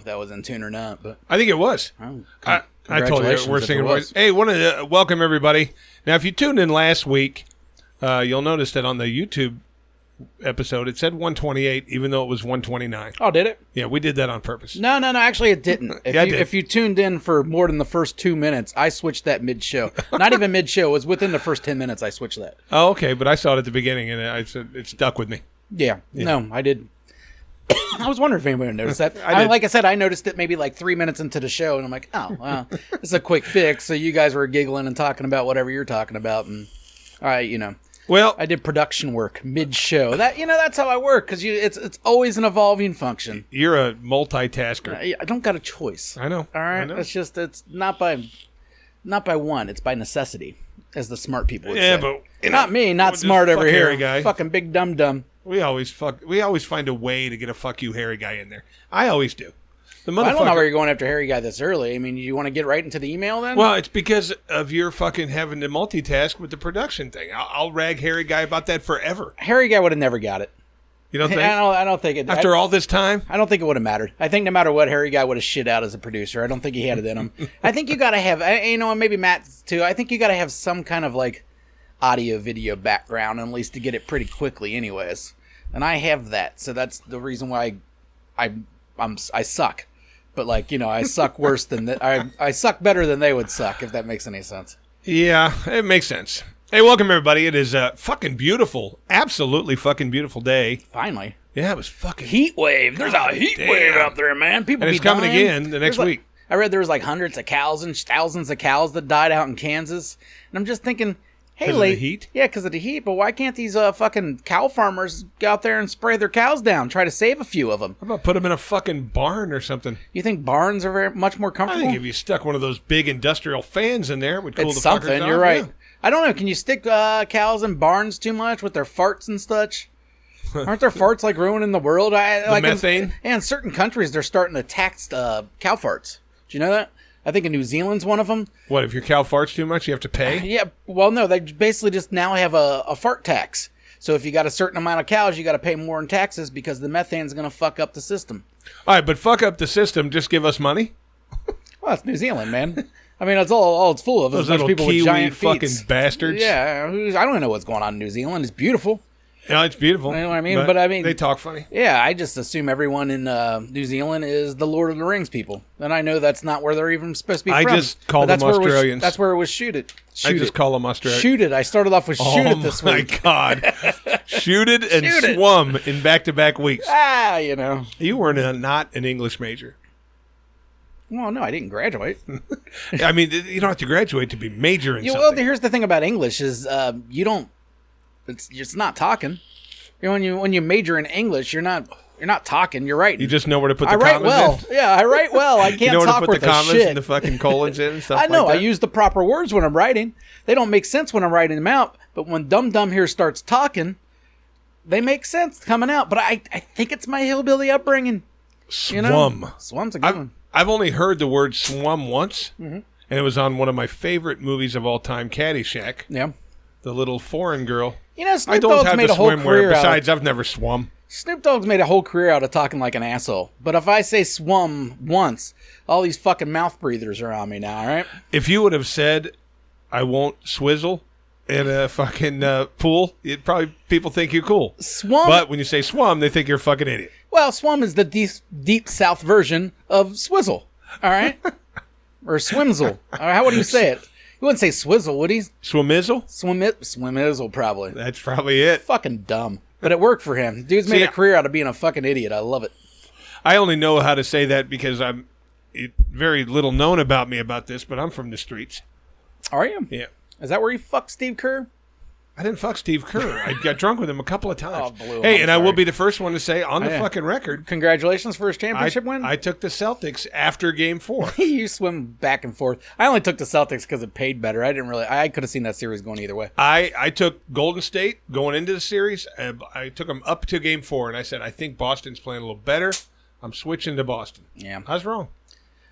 that was in tune or not, but I think it was. Oh, I told you we're singing voice. Hey, welcome everybody. Now, if you tuned in last week, you'll notice that on the YouTube episode it said 128, even though it was 129. Oh, did it? Yeah, we did that on purpose. No. Actually, it didn't. If you tuned in for more than the first 2 minutes, I switched that mid-show. Not even mid-show. It was within the first 10 minutes I switched that. Oh, okay, but I saw it at the beginning, and I said it stuck with me. Yeah. No, I did. I was wondering if anybody noticed that. Like I said, I noticed it maybe like 3 minutes into the show, and I'm like, oh, wow, it's a quick fix. So you guys were giggling and talking about whatever you're talking about, and well, I did production work mid-show. That's how I work, because it's always an evolving function. You're a multitasker. I don't got a choice. I know. All right, I know. it's not by one. It's by necessity, as the smart people would say. But not me, not smart over here. Hairy guy. Fucking big dum-dum. We always find a way to get a fuck you hairy guy in there. I always do. I don't know where you're going after hairy guy this early. I mean, you want to get right into the email then? Well, it's because of your fucking having to multitask with the production thing. I'll rag hairy guy about that forever. Hairy guy would have never got it. You don't think? I don't think it. After all this time? I don't think it would have mattered. I think no matter what, hairy guy would have shit out as a producer. I don't think he had it in him. I think you got to have, maybe Matt too. I think you got to have some kind of like audio video background, at least to get it pretty quickly anyways. And I have that, so that's the reason why I suck. But I suck worse than that. I suck better than they would suck, if that makes any sense. Yeah, it makes sense. Hey, welcome everybody. It is a fucking beautiful, absolutely fucking beautiful day. Finally. Yeah, it was fucking heat wave. There's a heat wave out there, man. People, and it's coming again the next week. I read there was like hundreds of cows and thousands of cows that died out in Kansas, and I'm just thinking, hey, because of the heat? Yeah, because of the heat. But why can't these fucking cow farmers go out there and spray their cows down? Try to save a few of them. How about put them in a fucking barn or something? You think barns are much more comfortable? I think if you stuck one of those big industrial fans in there, it would cool it's the fuckers something. off. You're right. Yeah. I don't know. Can you stick cows in barns too much with their farts and such? Aren't their farts like ruining the world? Methane? In certain countries, they're starting to tax cow farts. Do you know that? I think in New Zealand's one of them. What, if your cow farts too much, you have to pay? Yeah, well, no, they basically just now have a fart tax. So if you got a certain amount of cows, you got to pay more in taxes because the methane's going to fuck up the system. All right, but fuck up the system, just give us money? Well, it's New Zealand, man. I mean, that's all it's full of. Those a bunch of people Kiwi with giant fucking feet. bastards. Yeah, I don't know what's going on in New Zealand. It's beautiful. Yeah, it's beautiful. You know what I mean? But I mean, they talk funny. Yeah, I just assume everyone in New Zealand is the Lord of the Rings people, and I know that's not where they're even supposed to be from. I just call them Australians. That's where it was shoot it. I just call them Australians. Shoot it. I started off with shoot it this week. Oh my God! Shoot it and swum in back-to-back weeks. You were not an English major. Well, no, I didn't graduate. I mean, you don't have to graduate to be majoring. Well, here's the thing about English is you don't. It's not talking. When you major in English, you're not talking. You're writing. You just know where to put the commas in. well. Yeah, I write well. I can't you know talk where to put the commas shit. and the fucking colons in and stuff. I know. Like that? I use the proper words when I'm writing. They don't make sense when I'm writing them out. But when Dum Dum here starts talking, they make sense coming out. But I think it's my hillbilly upbringing. Swum. Swum's a good one. I've only heard the word swum once, and it was on one of my favorite movies of all time, Caddyshack. Yeah. The little foreign girl. Snoop Dogg's made a whole career besides, I've never swum. Snoop Dogg's made a whole career out of talking like an asshole. But if I say swum once, all these fucking mouth breathers are on me now, all right? If you would have said, I won't swizzle in a fucking pool, people think you're cool. Swum. But when you say swum, they think you're a fucking idiot. Well, swum is the deep south version of swizzle, all right? Or swimzle. How would you say it? You wouldn't say swizzle, would he? Swimizzle? Swimizzle, probably. That's probably it. Fucking dumb. But it worked for him. Dude's made a career out of being a fucking idiot. I love it. I only know how to say that because I'm very little known about me about this, but I'm from the streets. Are you? Yeah. Is that where you fucked Steve Kerr? I didn't fuck Steve Kerr. I got drunk with him a couple of times. Oh, hey, and I will be the first one to say on the fucking record. Congratulations for his championship win. I took the Celtics after Game 4. You swim back and forth. I only took the Celtics because it paid better. I could have seen that series going either way. I took Golden State going into the series. And I took them up to Game 4, and I said, I think Boston's playing a little better. I'm switching to Boston. Yeah. I was wrong.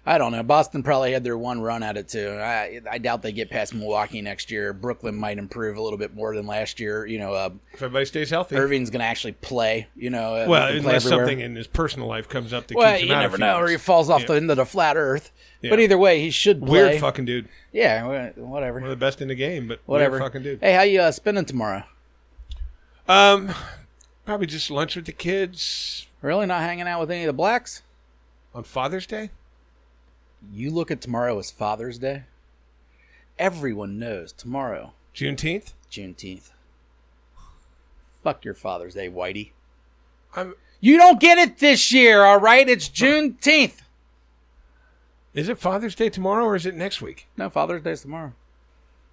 I don't know. Boston probably had their one run at it too. I doubt they get past Milwaukee next year. Brooklyn might improve a little bit more than last year. You know, if everybody stays healthy, Irving's going to actually play. You know, well, unless something in his personal life comes up that keeps him you out never of know, or he falls off the end of the flat Earth. Yeah. But either way, he should play. Weird fucking dude. Yeah, whatever. One of the best in the game, but whatever. Weird fucking dude. Hey, how you spending tomorrow? Probably just lunch with the kids. Really, not hanging out with any of the blacks on Father's Day? You look at tomorrow as Father's Day. Everyone knows tomorrow. Juneteenth? Juneteenth. Fuck your Father's Day, Whitey. You don't get it this year, all right? It's Juneteenth. Is it Father's Day tomorrow or is it next week? No, Father's Day's tomorrow.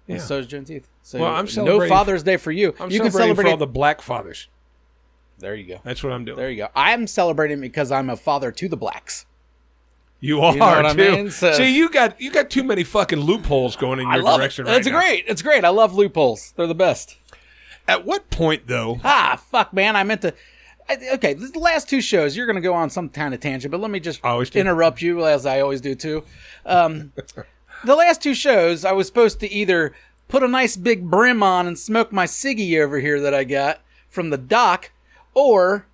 Yeah. And so is Juneteenth. So well, I'm celebrating. No Father's Day for you. I'm you celebrating can celebrate for all the black fathers. There you go. That's what I'm doing. There you go. I'm celebrating because I'm a father to the blacks. You are, you know what too. I mean? So, see, you got too many fucking loopholes going in your direction right now. It's great. It's great. I love loopholes. They're the best. At what point, though? Fuck, man. I meant to... Okay, the last two shows, you're going to go on some kind of tangent, but let me just interrupt you, as I always do, too. The last two shows, I was supposed to either put a nice big brim on and smoke my ciggy over here that I got from the dock, or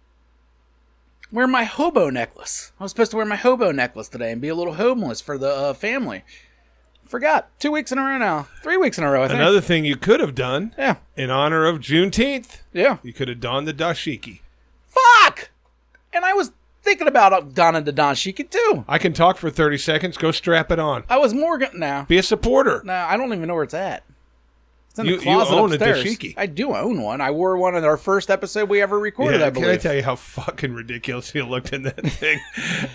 wear my hobo necklace. I was supposed to wear my hobo necklace today and be a little homeless for the family. Forgot. 2 weeks in a row now. 3 weeks in a row, I think. Another thing you could have done, yeah, in honor of Juneteenth, yeah, you could have donned the dashiki. Fuck! And I was thinking about donning the dashiki, too. I can talk for 30 seconds. Go strap it on. I was more... now. Be a supporter. No, I don't even know where it's at. It's in the closet you own upstairs. A dashiki. I do own one. I wore one in our first episode we ever recorded, I believe. Can I tell you how fucking ridiculous you looked in that thing?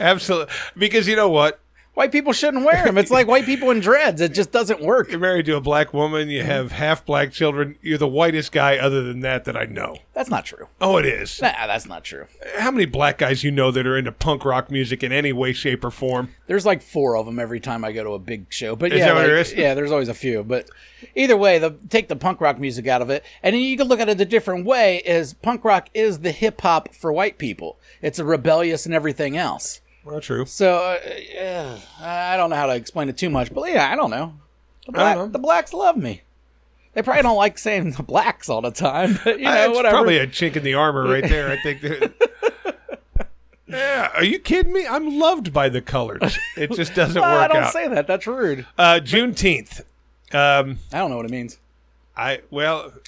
Absolutely. Because you know what? White people shouldn't wear them. It's like white people in dreads. It just doesn't work. You're married to a black woman. You have half black children. You're the whitest guy other than that I know. That's not true. Oh, it is. Nah, that's not true. How many black guys you know that are into punk rock music in any way, shape, or form? There's like 4 of them every time I go to a big show. But is yeah, that what there is? Yeah, there's always a few. But either way, take the punk rock music out of it. And then you can look at it a different way, is punk rock is the hip-hop for white people. It's a rebellious and everything else. Well, true. So, I don't know how to explain it too much, but yeah, I don't know. The blacks love me. They probably don't like saying the blacks all the time, but it's whatever. Probably a chink in the armor right there, I think. Yeah, are you kidding me? I'm loved by the colors. It just doesn't work out. Don't say that. That's rude. Juneteenth. I don't know what it means.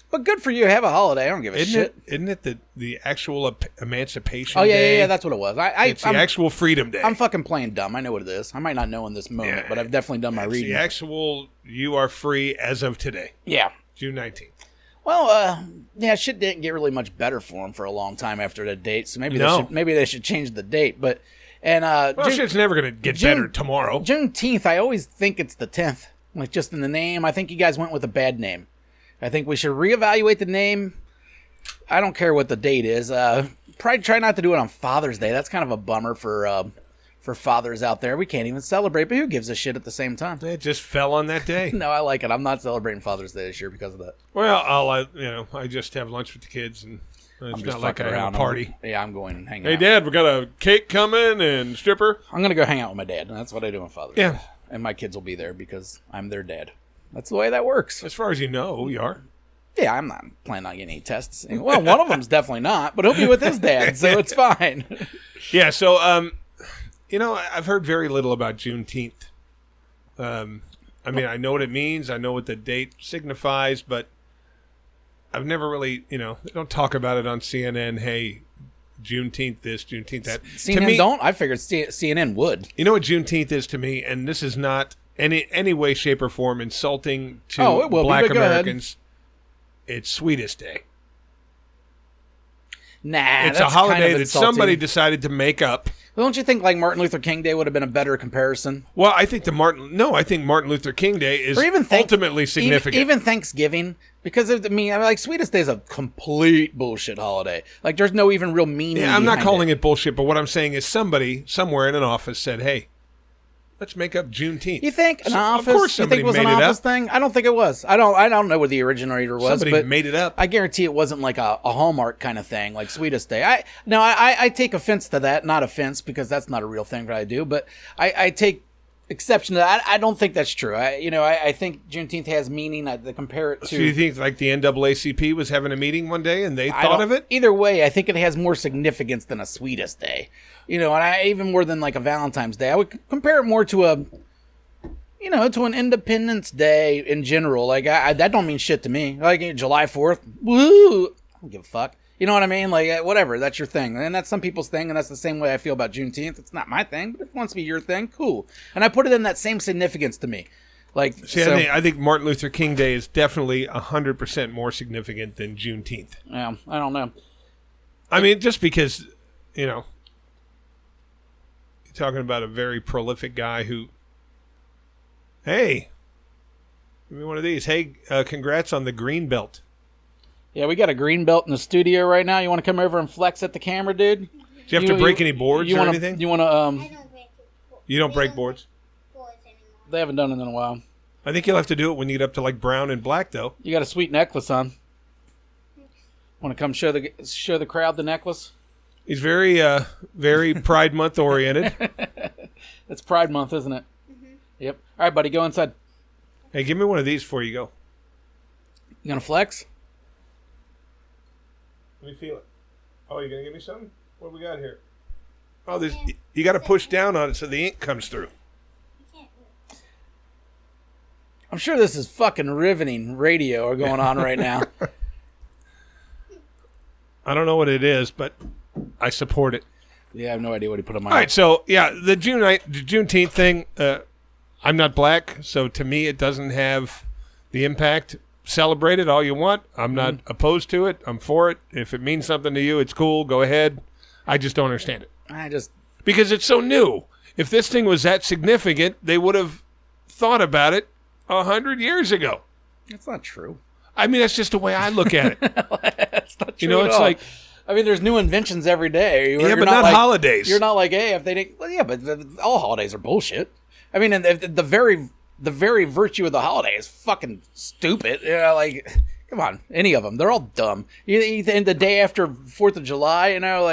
But good for you. Have a holiday. I don't give a shit. Isn't it the actual Emancipation Day? Day? Yeah, that's what it was. It's the actual Freedom Day. I'm fucking playing dumb. I know what it is. I might not know in this moment, but I've definitely done my reading. The actual you are free as of today. Yeah. June 19th. Well, shit didn't get really much better for them for a long time after the date, so maybe they should change the date. But shit's never going to get better tomorrow. Juneteenth, I always think it's the 10th, like just in the name. I think you guys went with a bad name. I think we should reevaluate the name. I don't care what the date is. Probably try not to do it on Father's Day. That's kind of a bummer for fathers out there. We can't even celebrate, but who gives a shit at the same time? It just fell on that day. No, I like it. I'm not celebrating Father's Day this year because of that. Well, I just have lunch with the kids, and it's not like I have a party. I'm going and hang out. Hey, Dad, we got a cake coming and stripper. I'm going to go hang out with my dad, and that's what I do on Father's Day. Yeah. And my kids will be there because I'm their dad. That's the way that works. As far as you know, you are. Yeah, I'm not planning on getting any tests. Well, one of them's definitely not, but he'll be with his dad, so it's fine. Yeah, so, I've heard very little about Juneteenth. I know what it means. I know what the date signifies, but I've never really, they don't talk about it on CNN. Hey, Juneteenth this, Juneteenth that. CNN don't? I figured CNN would. You know what Juneteenth is to me, and this is not any way, shape, or form insulting to black Americans. It's Sweetest Day. Nah, it's a holiday that somebody decided to make up. Well, don't you think like Martin Luther King Day would have been a better comparison? Well, I think Martin Luther King Day is ultimately significant. Even Thanksgiving, because Sweetest Day is a complete bullshit holiday. Like there's no even real meaning. Yeah, I'm not calling it bullshit, but what I'm saying is somebody somewhere in an office said, "Hey, let's make up Juneteenth." You think an office? Of course, somebody you think it was made an it office up. thing? I don't think it was. I don't know where the originator was. Somebody made it up. I guarantee it wasn't like a Hallmark kind of thing, like Sweetest Day. I take offense to that. Not offense because that's not a real thing that I do. But I take exception to that. I don't think that's true. I think Juneteenth has meaning. I compare it to. So you think like the NAACP was having a meeting one day and they thought of it? Either way, I think it has more significance than a Sweetest Day. And even more than like a Valentine's Day. I would compare it more to to an Independence Day in general. Like that don't mean shit to me. Like July 4th, woo! I don't give a fuck. You know what I mean? Like, whatever, that's your thing. And that's some people's thing, and that's the same way I feel about Juneteenth. It's not my thing, but if it wants to be your thing, cool. And I put it in that same significance to me. I think Martin Luther King Day is definitely 100% more significant than Juneteenth. Yeah, I don't know. I mean, just because, you're talking about a very prolific guy who, hey, give me one of these. Hey, congrats on the green belt. Yeah, we got a green belt in the studio right now. You want to come over and flex at the camera, dude? Do you have to break any boards or anything? You want to? I don't break it. You don't break boards? Boards anymore. They haven't done it in a while. I think you'll have to do it when you get up to like brown and black, though. You got a sweet necklace on. Want to come show the crowd the necklace? He's very Pride Month oriented. It's Pride Month, isn't it? Mm-hmm. Yep. All right, buddy, go inside. Hey, give me one of these before you go. You gonna flex? Let me feel it. Oh, you gonna give me something? What do we got here? Oh, you got to push down on it so the ink comes through. I'm sure this is fucking riveting radio going on right now. I don't know what it is, but I support it. Yeah, I have no idea what he put on my. All right, so yeah, the Juneteenth thing. I'm not black, so to me it doesn't have the impact. Celebrate it all you want. I'm not opposed to it. I'm for it. If it means something to you, it's cool. Go ahead. I just don't understand it. Because it's so new. If this thing was that significant, they would have thought about it 100 years ago. That's not true. I mean, that's just the way I look at it. That's not true. It's like. I mean, there's new inventions every day. Yeah, but not holidays. You're not like, hey, if they didn't. Well, yeah, but all holidays are bullshit. I mean, and the very virtue of the holiday is fucking stupid. Come on, any of them. They're all dumb. And the day after 4th of July, no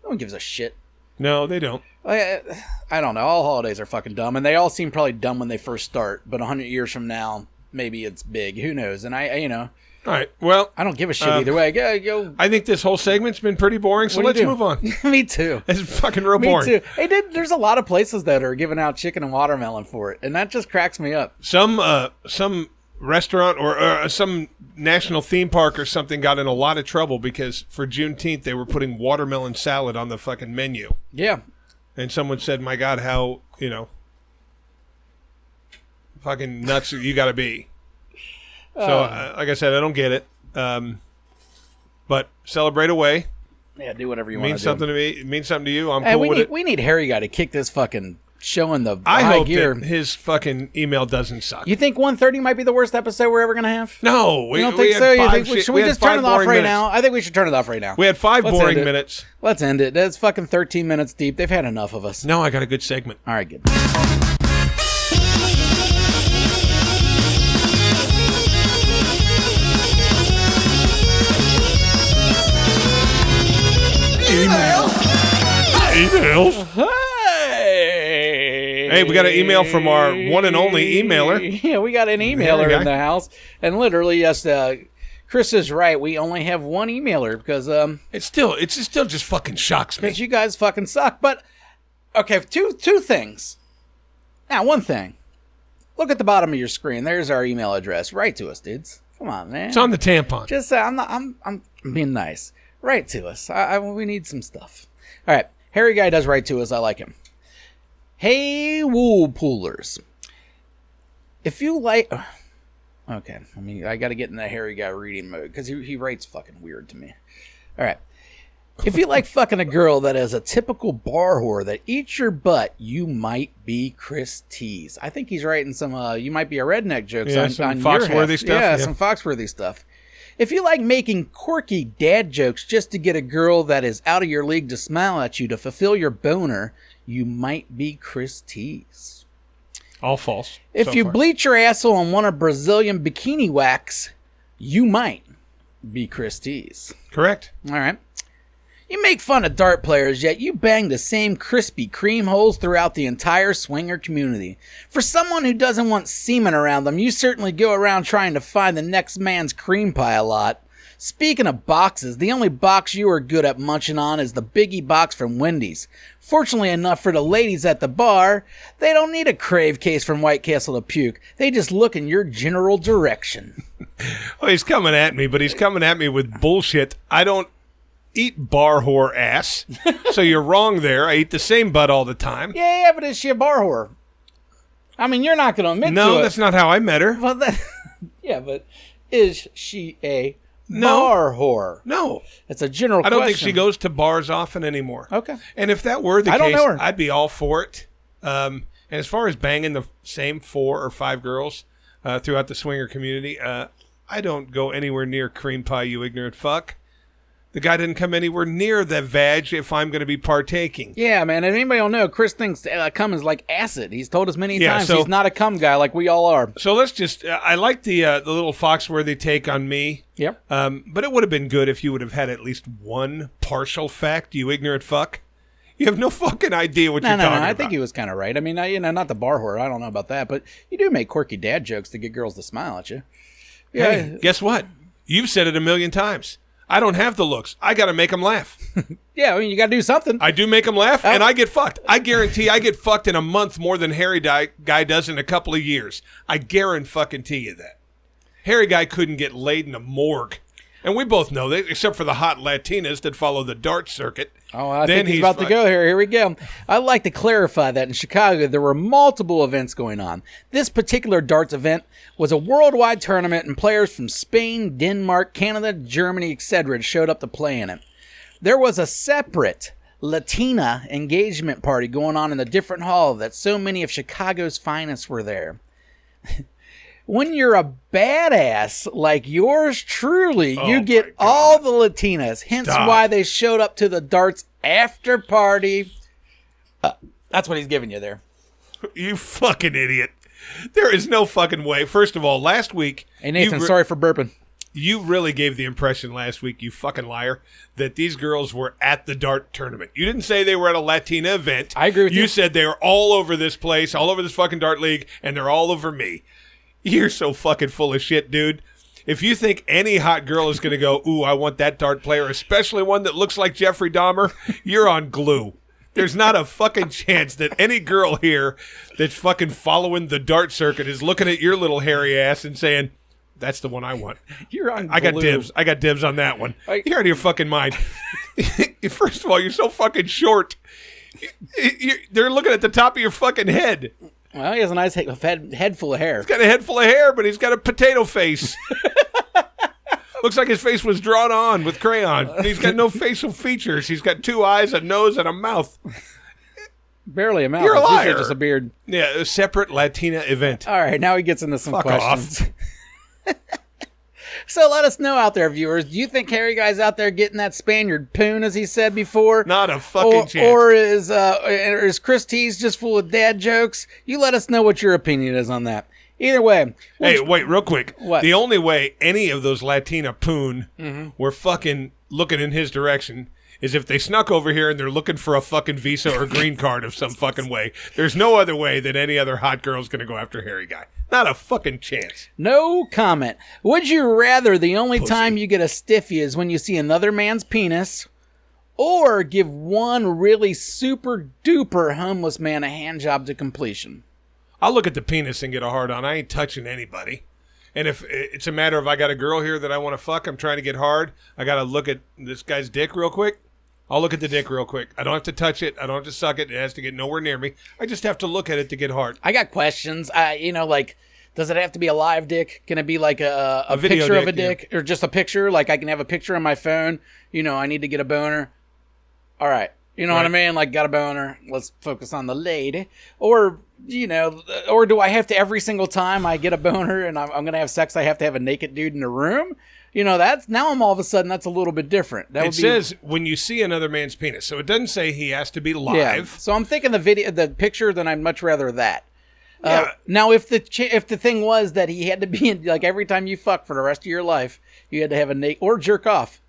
one gives a shit. No, they don't. I don't know. All holidays are fucking dumb, and they all seem probably dumb when they first start. But 100 years from now, maybe it's big. Who knows? And All right. Well, I don't give a shit either way. Go. I think this whole segment's been pretty boring, so let's move on. Me too. It's fucking real boring. Me too. Hey, there's a lot of places that are giving out chicken and watermelon for it, and that just cracks me up. Some restaurant or some national theme park or something got in a lot of trouble because for Juneteenth they were putting watermelon salad on the fucking menu. Yeah. And someone said, "My God, how fucking nuts you got to be." So, like I said, I don't get it. But celebrate away. Yeah, do whatever you want to do. Means something to me. It means something to you. I'm cool with it. We need Harry Guy to kick this fucking show in the I high hope gear. that his fucking email doesn't suck. You think 130 might be the worst episode we're ever going to have? No. We don't think so? Should we just turn it off right now? I think we should turn it off right now. We had 5 boring minutes. Let's end it. That's fucking 13 minutes deep. They've had enough of us. No, I got a good segment. All right, good. Emails. Hey, we got an email from our one and only emailer. Yeah, we got an emailer in the house, and literally, yes, Chris is right. We only have one emailer because it still just fucking shocks me because you guys fucking suck. But okay, two things. Now, one thing. Look at the bottom of your screen. There's our email address. Write to us, dudes. Come on, man. It's on the tampon. Just I'm being nice. Write to us. We need some stuff. All right. Harry Guy does write to us. I like him. Hey, wool poolers. If you like... Okay. I got to get in the Harry Guy reading mode because he writes fucking weird to me. All right. If you like fucking a girl that is a typical bar whore that eats your butt, you might be Chris T's. I think he's writing some you might be a redneck jokes on Foxworthy stuff. Yeah, some Foxworthy stuff. If you like making quirky dad jokes just to get a girl that is out of your league to smile at you to fulfill your boner, you might be Chris T's. All false. If you bleach your asshole and want a Brazilian bikini wax, you might be Chris T's. Correct. All right. You make fun of dart players, yet you bang the same Krispy Kreme holes throughout the entire swinger community. For someone who doesn't want semen around them, you certainly go around trying to find the next man's cream pie a lot. Speaking of boxes, the only box you are good at munching on is the Biggie box from Wendy's. Fortunately enough for the ladies at the bar, they don't need a crave case from White Castle to puke. They just look in your general direction. Well, he's coming at me, but he's coming at me with bullshit. I don't eat bar whore ass, so you're wrong there. I eat the same butt all the time. Yeah, but is she a bar whore? I mean, you're not going to admit to it. No, that's not how I met her. Well, yeah, but is she a bar whore? No. It's a general I don't question. think she goes to bars often anymore. Okay. And if that were the I don't case, know her. I'd be all for it. And as far as banging the same 4 or 5 girls throughout the swinger community, I don't go anywhere near cream pie, you ignorant fuck. The guy didn't come anywhere near the vag if I'm going to be partaking. Yeah, man. And anybody will know, Chris thinks cum is like acid. He's told us many times so- he's not a cum guy like we all are. So let's just, I like the little Foxworthy take on me. Yep. But it would have been good if you would have had at least one partial fact, you ignorant fuck. You have no fucking idea what you're talking about. I think he was kind of right. I mean, not the bar whore. I don't know about that. But you do make quirky dad jokes to get girls to smile at you. Yeah. Hey, guess what? You've said it a million times. I don't have the looks. I got to make them laugh. Yeah, I mean, you got to do something. I do make them laugh, and I get fucked. I guarantee I get fucked in a month more than Harry Guy does in a couple of years. I guarantee you that. Harry Guy couldn't get laid in a morgue. And we both know that, except for the hot Latinas that follow the dart circuit. Oh, I think he's about to go here. Here we go. I'd like to clarify that in Chicago, there were multiple events going on. This particular darts event was a worldwide tournament, and players from Spain, Denmark, Canada, Germany, etc. showed up to play in it. There was a separate Latina engagement party going on in a different hall that so many of Chicago's finest were there. When you're a badass like yours truly, you get all the Latinas. Hence why they showed up to the darts after party. That's what he's giving you there. You fucking idiot. There is no fucking way. First of all, last week... Hey, Nathan, sorry for burping. You really gave the impression last week, you fucking liar, that these girls were at the dart tournament. You didn't say they were at a Latina event. I agree with you. You said they were all over this place, all over this fucking dart league, and they're all over me. You're so fucking full of shit, dude. If you think any hot girl is going to go, ooh, I want that dart player, especially one that looks like Jeffrey Dahmer, you're on glue. There's not a fucking chance that any girl here that's fucking following the dart circuit is looking at your little hairy ass and saying, that's the one I want. You're on glue. I got dibs on that one. You're out of your fucking mind. First of all, you're so fucking short. They're looking at the top of your fucking head. Well, he has a nice head full of hair. He's got a head full of hair, but he's got a potato face. Looks like his face was drawn on with crayon. He's got no facial features. He's got 2 eyes, a nose, and a mouth. Barely a mouth. You're a It's usually liar. just a beard. Yeah, a separate Latina event. All right, now he gets into some Fuck questions. off. So let us know out there, viewers. Do you think Harry Guy's out there getting that Spaniard poon, as he said before? Not a fucking chance. Or is Chris T's just full of dad jokes? You let us know what your opinion is on that. Either way. Hey, wait, real quick. What? The only way any of those Latina poon were fucking looking in his direction is if they snuck over here and they're looking for a fucking visa or green card of some fucking way. There's no other way that any other hot girl's going to go after Harry Guy. Not a fucking chance. No comment. Would you rather the only time you get a stiffy is when you see another man's penis, or give one really super duper homeless man a hand job to completion? I'll look at the penis and get a hard on. I ain't touching anybody. And if it's a matter of I got a girl here that I want to fuck, I'm trying to get hard, I got to look at this guy's dick real quick. I'll look at the dick real quick. I don't have to touch it. I don't have to suck it. It has to get nowhere near me. I just have to look at it to get hard. I got questions. Does it have to be a live dick? Can it be like a video picture of a dick, dick? Or just a picture? Like I can have a picture on my phone. I need to get a boner. All right. You know what I mean? Like, got a boner. Let's focus on the lady. Or, or do I have to every single time I get a boner and I'm going to have sex, I have to have a naked dude in the room? That's now I'm all of a sudden that's a little bit different. It says when you see another man's penis, so it doesn't say he has to be live. Yeah. So I'm thinking the picture, then I'd much rather that. Yeah. Now, if the thing was that he had to be in, like every time you fuck for the rest of your life, you had to have a naked or jerk off.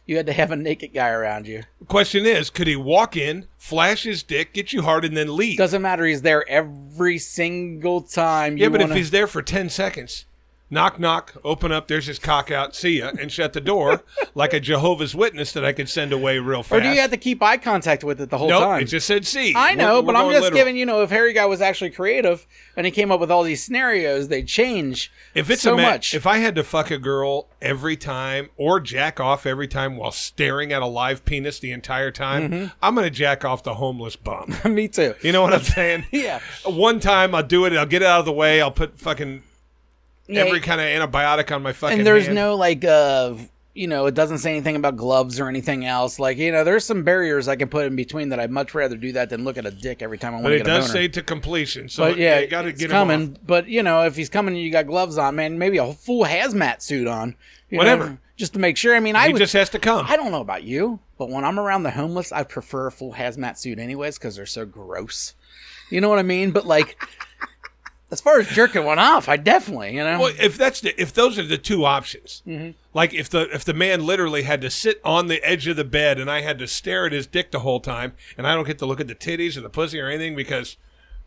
you had to have a naked guy around you. The question is, could he walk in, flash his dick, get you hard, and then leave? Doesn't matter. He's there every single time. Yeah, but if he's there for 10 seconds, knock, knock, open up, there's his cock out, see ya, and shut the door like a Jehovah's Witness that I could send away real fast. Or do you have to keep eye contact with it the whole time? It just said see. I know, but I'm just literal. giving, if Harry Guy was actually creative and he came up with all these scenarios, they'd change If it's so much. If I had to fuck a girl every time or jack off every time while staring at a live penis the entire time, I'm going to jack off the homeless bum. Me too. You know what I'm saying? Yeah. One time I'll do it, I'll get it out of the way, I'll put fucking every kind of antibiotic on my fucking And there's hand. no, it doesn't say anything about gloves or anything else. There's some barriers I can put in between that I'd much rather do that than look at a dick every time I want But to it get a boner. does say to completion, so But yeah, you got to it's get coming. him off. But, if he's coming and you got gloves on, man, maybe a full hazmat suit on. Whatever. Just to make sure. I mean, He just has to come. I don't know about you, but when I'm around the homeless, I prefer a full hazmat suit anyways because they're so gross. You know what I mean? But as far as jerking one off, I definitely, Well, if those are the two options, like if the man literally had to sit on the edge of the bed and I had to stare at his dick the whole time, and I don't get to look at the titties or the pussy or anything because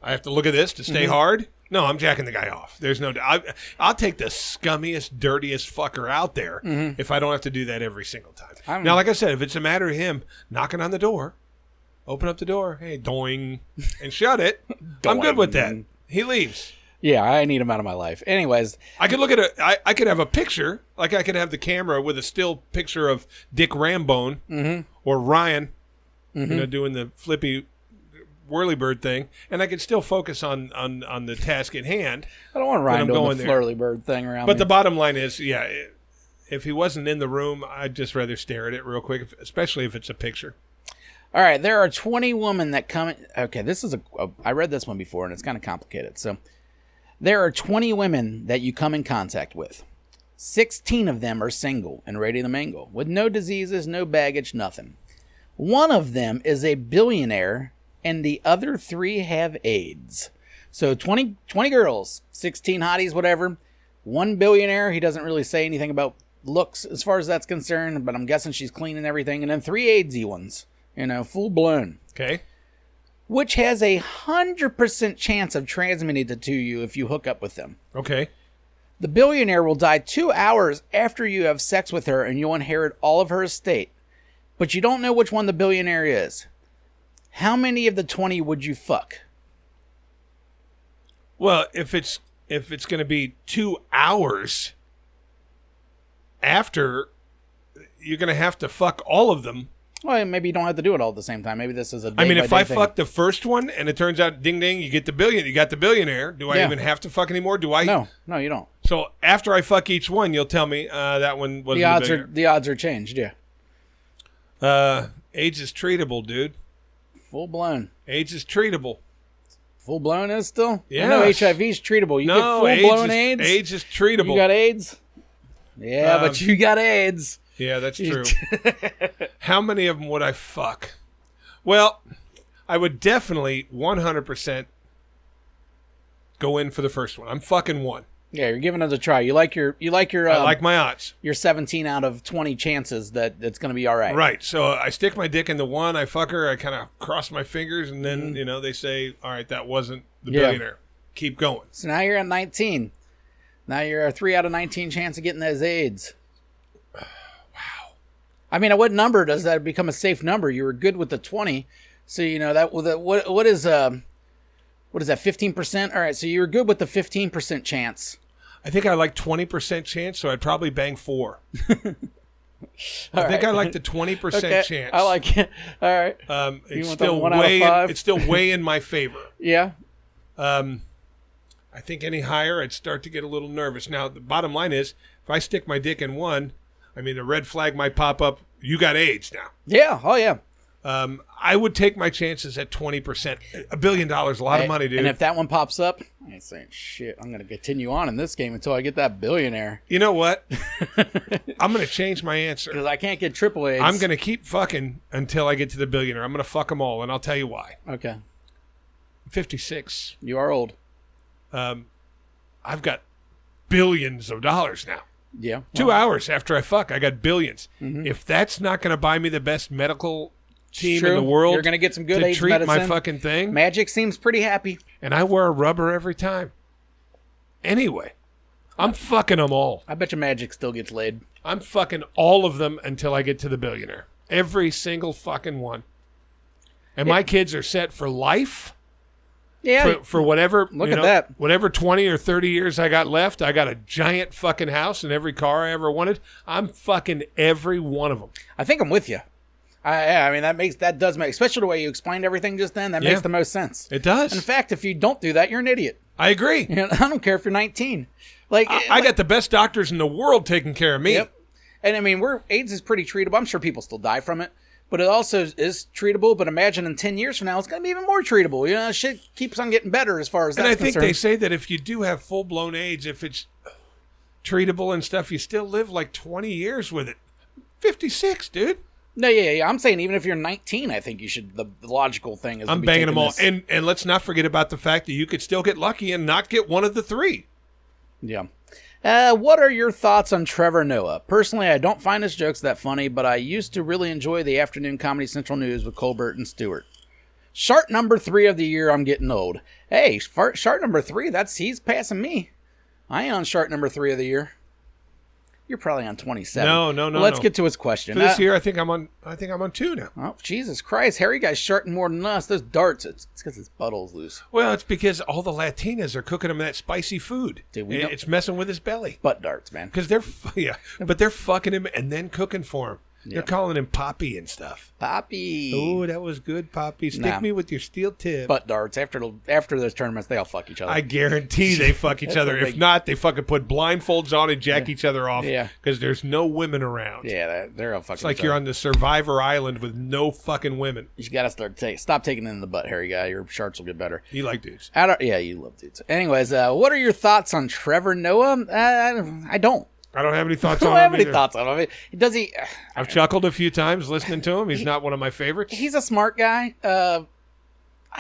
I have to look at this to stay hard. No, I'm jacking the guy off. There's no. I'll take the scummiest, dirtiest fucker out there if I don't have to do that every single time. Now, like I said, if it's a matter of him knocking on the door, open up the door, hey, doing, and shut it, I'm good with that. He leaves. Yeah, I need him out of my life. Anyways, I could look at I could have a picture, like I could have the camera with a still picture of Dick Rambone or Ryan, doing the flippy whirlybird thing, and I could still focus on the task at hand. I don't want Ryan doing the there. flirly bird thing around But me. the bottom line is, yeah, if he wasn't in the room, I'd just rather stare at it real quick, especially if it's a picture. All right, there are 20 women that come. Okay, this is I read this one before, and it's kind of complicated. So, there are 20 women that you come in contact with. 16 of them are single and ready to mingle, with no diseases, no baggage, nothing. One of them is a billionaire, and the other 3 have AIDS. So 20 girls, 16 hotties, whatever. One billionaire, he doesn't really say anything about looks as far as that's concerned, but I'm guessing she's clean and everything. And then 3 AIDSy ones, full blown. Okay. Which has 100% chance of transmitting it to you if you hook up with them. Okay. The billionaire will die 2 hours after you have sex with her, and you'll inherit all of her estate. But you don't know which one the billionaire is. How many of the 20 would you fuck? Well, if it's going to be 2 hours after, you're going to have to fuck all of them. Well, maybe you don't have to do it all at the same time. Maybe this is a day I mean, if I thing. fuck the first one and it turns out ding ding, you got the billionaire. Do I even have to fuck anymore? Do I? No, you don't. So after I fuck each one, you'll tell me that one wasn't The odds are changed. Yeah. AIDS is treatable, dude. Full blown. AIDS is treatable. Full blown is still? Yeah. I know HIV is treatable. You get full blown AIDS? AIDS is treatable. You got AIDS? Yeah, but you got AIDS. Yeah, that's true. How many of them would I fuck? Well, I would definitely 100% go in for the first one. I'm fucking one. Yeah, you're giving it a try. You like your I like my odds. Your 17 out of 20 chances that it's going to be all right. Right. So I stick my dick in the one, I fuck her, I kind of cross my fingers, and then, they say, all right, that wasn't the billionaire. Keep going. So now you're at 19. Now you're a 3 out of 19 chance of getting those AIDS. Wow. I mean, at what number does that become a safe number? You were good with the 20. So, what is that, 15%? All right, so you were good with the 15% chance. I think I like 20% chance, so I'd probably bang 4. I think I like the 20% chance. I like it. All right. It's want still the 1 out of 5? It's still way in my favor. Yeah. I think any higher, I'd start to get a little nervous. Now, the bottom line is, if I stick my dick in one, I mean, a red flag might pop up. You got AIDS now. Yeah. Oh, yeah. I would take my chances at 20%. $1 billion, a lot of money, dude. And if that one pops up, I ain't saying shit. I'm going to continue on in this game until I get that billionaire. You know what? I'm going to change my answer. Because I can't get triple AIDS. I'm going to keep fucking until I get to the billionaire. I'm going to fuck them all, and I'll tell you why. Okay. I'm 56. You are old. I've got billions of dollars now. Yeah. 2 hours after I fuck, I got billions. If that's not going to buy me the best medical team in the world, You're going to get some good to AIDS treat medicine. my fucking thing, Magic seems pretty happy. and I wear a rubber every time. Anyway, I'm fucking them all. I bet you Magic still gets laid. I'm fucking all of them until I get to the billionaire. Every single fucking one. And my kids are set for life. Yeah. For whatever, Look at that. Whatever 20 or 30 years I got left, I got a giant fucking house and every car I ever wanted. I'm fucking every one of them. I think I'm with you. I mean, that does make, especially the way you explained everything just then, that makes the most sense. It does. In fact, if you don't do that, you're an idiot. I agree. You know, I don't care if you're 19. Like I got the best doctors in the world taking care of me. Yep. And I mean, AIDS is pretty treatable. I'm sure people still die from it, but it also is treatable. But imagine in 10 years from now, it's going to be even more treatable. You know, shit keeps on getting better as far as that's And I think concerned. they say that if you do have full-blown AIDS, if it's treatable and stuff, you still live like 20 years with it. 56, dude. No, yeah. I'm saying even if you're 19, I think you should. The logical thing is. I'm banging them all, and let's not forget about the fact that you could still get lucky and not get one of the three. Yeah. What are your thoughts on Trevor Noah? Personally, I don't find his jokes that funny, but I used to really enjoy the afternoon Comedy Central news with Colbert and Stewart. Shark number 3 of the year. I'm getting old. Hey, shark number 3. He's passing me. I ain't on shark number 3 of the year. You're probably on 27. No. Let's get to his question. For this year, I think I'm on 2 now. Oh, Jesus Christ. Harry guy's sharking more than us. Those darts. It's because his butthole's loose. Well, it's because all the Latinas are cooking him that spicy food. Dude, It's messing with his belly. Butt darts, man. Because but they're fucking him and then cooking for him. They're calling him Poppy and stuff. Poppy. Oh, that was good, Poppy. Stick me with your steel tip. Butt darts. After those tournaments, they all fuck each other. I guarantee they fuck each other. If not, they fucking put blindfolds on and jack each other off. Yeah. Because there's no women around. Yeah, they're all fucking It's like each you're other. on the Survivor Island with no fucking women. You gotta stop taking it in the butt, Harry guy. Your sharks will get better. You like dudes. Yeah, you love dudes. Anyways, what are your thoughts on Trevor Noah? I don't. I don't have any thoughts I on don't have him any either. thoughts on him. Does he? I've chuckled a few times listening to him. He's not one of my favorites. He's a smart guy. I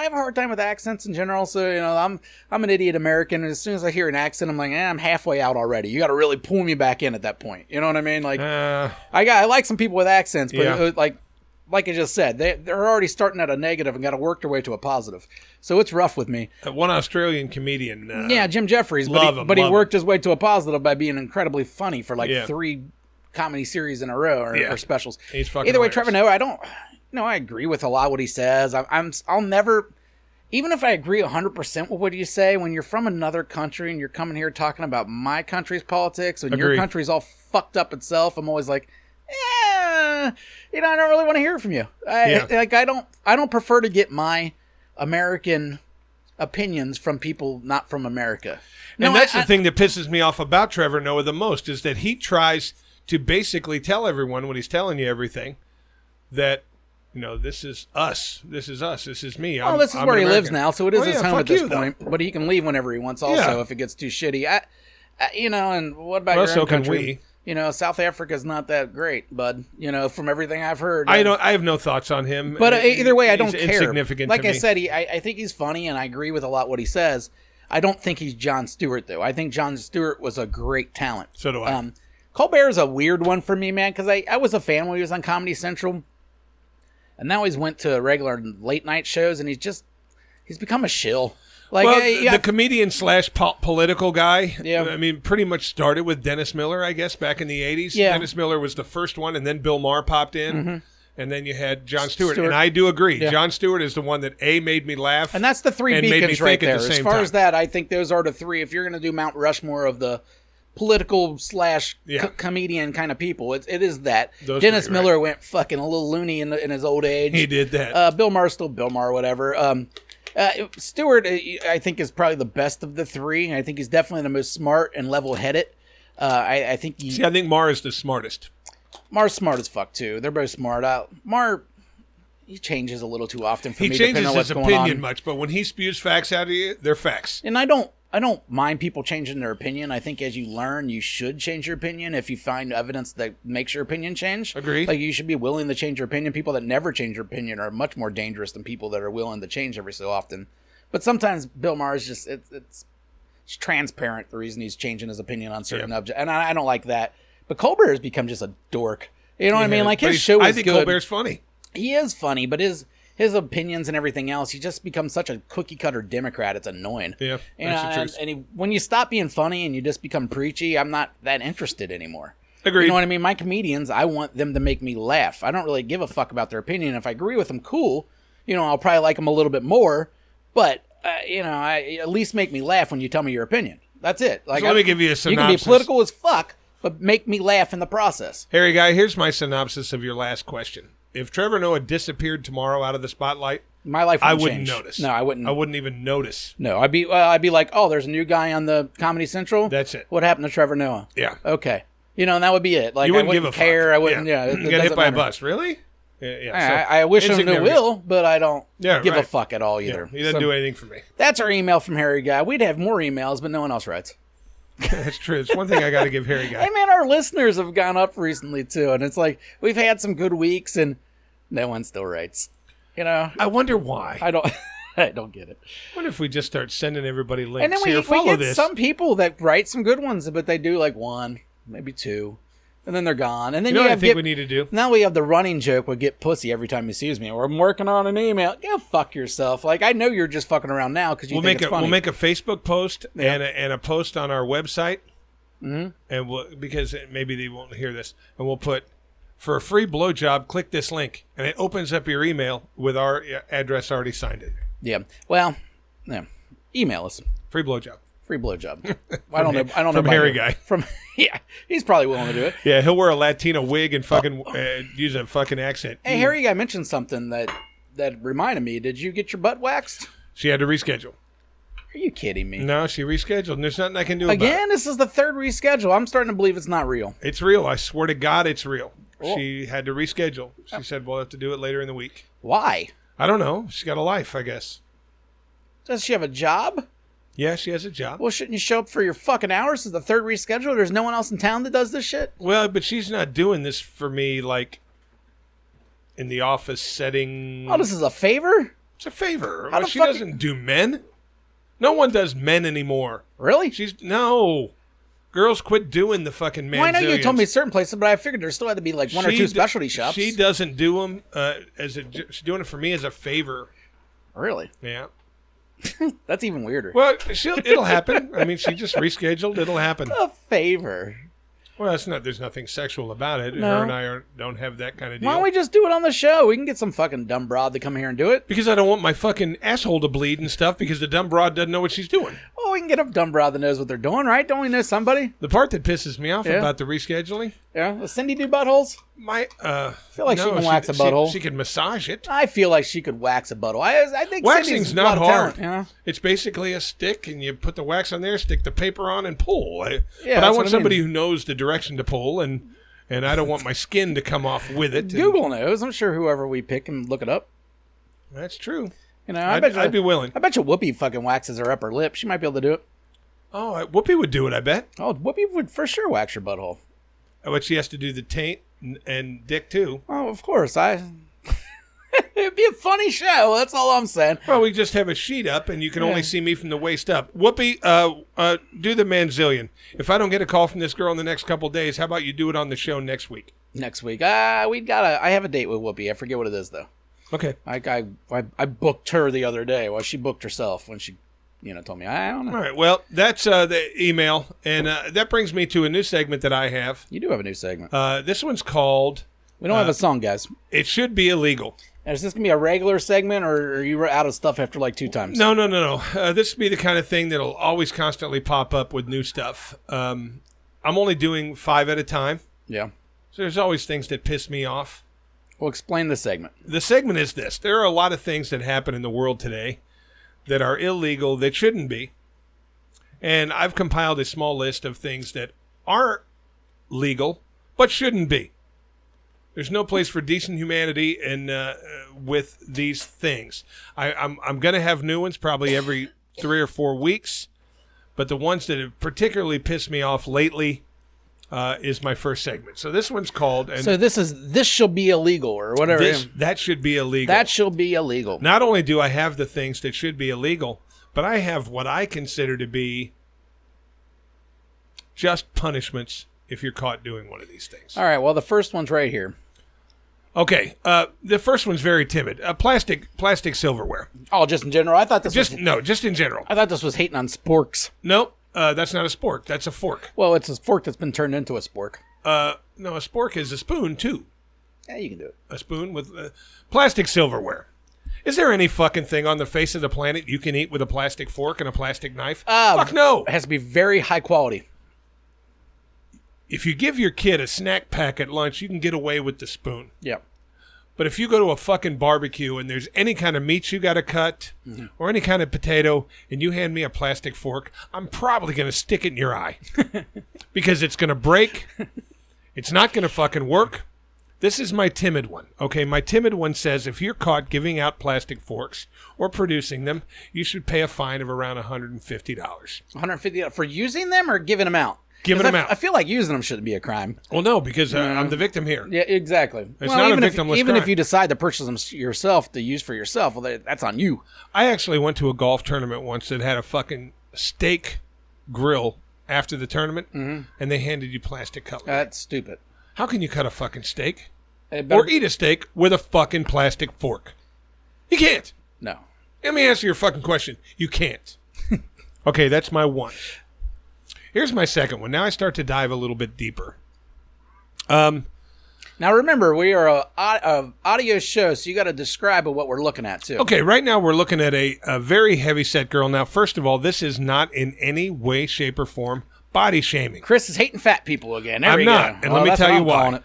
have a hard time with accents in general, so I'm an idiot American. And as soon as I hear an accent, I'm like, I'm halfway out already. You got to really pull me back in at that point. You know what I mean? Like, I like some people with accents, but like I just said, they're already starting at a negative and got to work their way to a positive. So it's rough with me. One Australian comedian. Jim Jeffries, but he worked his way to a positive by being incredibly funny for 3 comedy series in a row or specials. He's fucking Either way, hilarious. Trevor Noah, I agree with a lot of what he says. I'll never, even if I agree 100% with what you say, when you're from another country and you're coming here talking about my country's politics and your country's all fucked up itself, I'm always like, I don't really want to hear from you. I don't prefer to get my American opinions from people not from America. And that's the thing that pisses me off about Trevor Noah the most is that he tries to basically tell everyone when he's telling you everything that, this is us. This is us. This is me. This is where he lives now, so it is his home at this you, point. But he can leave whenever he wants also if it gets too shitty. And what about your own country? South Africa's not that great, bud. From everything I've heard. I have no thoughts on him. But either way, I don't care. Insignificant like to I me. said, I think he's funny, and I agree with a lot what he says. I don't think he's Jon Stewart, though. I think Jon Stewart was a great talent. So do I. Colbert is a weird one for me, man, because I was a fan when he was on Comedy Central. And now he's went to regular late night shows, and he's become a shill. The comedian / political guy, Yeah. Pretty much started with Dennis Miller, I guess, back in the 80s. Yeah. Dennis Miller was the first one, and then Bill Maher popped in, and then you had Jon Stewart. Stewart. And I do agree. Yeah. Jon Stewart is the one that, made me laugh. And that's the 3 and made me beacons right think at there. the As same far time. as that, I think those are the 3. If you're going to do Mount Rushmore of the political / comedian kind of people, it is that. Those Dennis 3, Miller went fucking a little loony in his old age. He did that. Bill Maher's still Bill Maher, whatever. Stewart, I think, is probably the best of the 3. I think he's definitely the most smart and level-headed. I think I think Maher is the smartest. Maher's smart as fuck, too. They're both smart. Maher, he changes a little too often for He me, changes depending on what's his going opinion on. much, but when he spews facts out of you, they're facts. And I don't mind people changing their opinion. I think as you learn, you should change your opinion if you find evidence that makes your opinion change. Agreed. Like, you should be willing to change your opinion. People that never change their opinion are much more dangerous than people that are willing to change every so often. But sometimes Bill Maher's just, it's It's transparent the reason he's changing his opinion on certain objects, and I don't like that. But Colbert has become just a dork. You know what I mean? Like his show is good. I think Colbert's funny. He is funny, but his opinions and everything else, he just becomes such a cookie cutter Democrat. It's annoying. Yeah, that's the truth. And when you stop being funny and you just become preachy, I'm not that interested anymore. Agreed. You know what I mean? My comedians, I want them to make me laugh. I don't really give a fuck about their opinion. If I agree with them, cool. I'll probably like them a little bit more. But at least make me laugh when you tell me your opinion. That's it. Like, so let me give you a synopsis. You can be political as fuck, but make me laugh in the process. Harry Guy, here's my synopsis of your last question. If Trevor Noah disappeared tomorrow out of the spotlight, my life I wouldn't wouldn't change. notice. No, I wouldn't. I wouldn't even notice. No, I'd be like, oh, there's a new guy on the Comedy Central. That's it. What happened to Trevor Noah? Yeah. Okay. And that would be it. Like, you wouldn't I give wouldn't a care. fuck. I wouldn't. Yeah. You got hit by a bus. Really? Yeah. I wish him the will, but I don't give a fuck at all either. Yeah, he doesn't do anything for me. That's our email from Harry Guy. We'd have more emails, but no one else writes. That's true. It's one thing I got to give Harry Guy. Hey, man, our listeners have gone up recently, too. And it's like, we've had some good weeks, and no one still writes. I wonder why. I don't get it. What if we just start sending everybody links? And then we follow get this. some people that write some good ones, but they do like one, maybe two, and then they're gone. And then you know what I think we need to do? Now we have the running joke with get pussy every time he sees me. Or I'm working on an email. Go fuck yourself. Like, I know you're just fucking around now because you think it's funny. We'll make a Facebook post and a post on our website. Mm-hmm. And because maybe they won't hear this, and we'll put, for a free blowjob, click this link, and it opens up your email with our address already signed in. Yeah. Well, yeah. Email us. Free blowjob. Free blowjob. I don't know. From Harry Guy. He's probably willing to do it. Yeah, he'll wear a Latino wig and fucking use a fucking accent. Hey, Harry Guy mentioned something that reminded me. Did you get your butt waxed? She had to reschedule. Are you kidding me? No, she rescheduled, and there's nothing I can do about it. Again, this is the third reschedule. I'm starting to believe it's not real. It's real. I swear to God, it's real. Cool. She had to reschedule. She said, we'll have to do it later in the week. Why? I don't know. She's got a life, I guess. Does she have a job? Yeah, she has a job. Well, shouldn't you show up for your fucking hours? This is the third reschedule. There's no one else in town that does this shit? Well, but she's not doing this for me, like, in the office setting. Oh, this is a favor? It's a favor. How the She fuck doesn't do men. No one does men anymore. Really? No. Girls quit doing the fucking man. Well, I know you told me certain places, but I figured there still had to be like one or two specialty shops. She doesn't do them she's doing it for me as a favor. Really? Yeah. That's even weirder. Well, it'll happen. I mean, she just rescheduled. It'll happen. A favor. Well, there's nothing sexual about it. No. Her and I don't have that kind of deal. Why don't we just do it on the show? We can get some fucking dumb broad to come here and do it. Because I don't want my fucking asshole to bleed and stuff because the dumb broad doesn't know what she's doing. Well, we can get a dumb broad that knows what they're doing, right? Don't we know somebody? The part that pisses me off about the rescheduling. Yeah. Does Cindy do buttholes? I feel like she can wax a butthole. She can massage it. I feel like she could wax a butthole. I think waxing's not hard. Talent, yeah. It's basically a stick, and you put the wax on there, stick the paper on, and pull. Yeah, but I want somebody who knows the direction to pull, and I don't want my skin to come off with it. Google knows. I'm sure whoever we pick can look it up. That's true. I'd be willing. I bet you Whoopi fucking waxes her upper lip. She might be able to do it. Oh, Whoopi would do it, I bet. Oh, Whoopi would for sure wax your butthole. But she has to do the taint and dick, too. Oh, of course. It'd be a funny show. That's all I'm saying. Well, we just have a sheet up, and you can only see me from the waist up. Whoopi, do the manzillion. If I don't get a call from this girl in the next couple of days, how about you do it on the show next week? Next week. I have a date with Whoopi. I forget what it is, though. Okay. I booked her the other day. Well, she booked herself when she told me. I don't know. All right. Well, that's the email, and that brings me to a new segment that I have. You do have a new segment. This one's called... We don't have a song, guys. It should be illegal. Is this going to be a regular segment, or are you out of stuff after like 2 times? No. This would be the kind of thing that'll always constantly pop up with new stuff. I'm only doing 5 at a time. Yeah. So there's always things that piss me off. Well, explain the segment. The segment is this. There are a lot of things that happen in the world today that are illegal that shouldn't be. And I've compiled a small list of things that are legal but shouldn't be. There's no place for decent humanity with these things. I'm going to have new ones probably every 3 or 4 weeks, but the ones that have particularly pissed me off lately is my first segment. So this one's called... So this shall be illegal or whatever. That should be illegal. That shall be illegal. Not only do I have the things that should be illegal, but I have what I consider to be just punishments if you're caught doing one of these things. All right, well, the first one's right here. Okay, the first one's very timid. Plastic silverware. Oh, just in general? I thought this Just in general. I thought this was hating on sporks. Nope, that's not a spork. That's a fork. Well, it's a fork that's been turned into a spork. No, a spork is a spoon, too. Yeah, you can do it. A spoon with plastic silverware. Is there any fucking thing on the face of the planet you can eat with a plastic fork and a plastic knife? Fuck no. It has to be very high quality. If you give your kid a snack pack at lunch, you can get away with the spoon. Yep. But if you go to a fucking barbecue and there's any kind of meat you got to cut or any kind of potato and you hand me a plastic fork, I'm probably going to stick it in your eye because it's going to break. It's not going to fucking work. This is my timid one. Okay, my timid one says if you're caught giving out plastic forks or producing them, you should pay a fine of around $150. $150 for using them or giving them out? Giving them out. I feel like using them shouldn't be a crime. Well, no, because I'm the victim here. Yeah, exactly. It's not a victimless even crime. if you decide to purchase them yourself to use for yourself, well, that's on you. I actually went to a golf tournament once that had a fucking steak grill after the tournament, and they handed you plastic cutlery. That's stupid. How can you cut a fucking steak It better- or eat a steak with a fucking plastic fork? You can't. No. Let me answer your fucking question. You can't. Okay, that's my one. Here's my second one. Now I start to dive a little bit deeper. Now remember, we are a audio show, so you got to describe what we're looking at too. Okay, right now we're looking at a very heavy-set girl. Now, first of all, this is not in any way, shape, or form body shaming. Chris is hating fat people again. There I'm we not, go. and let me tell you calling why. it.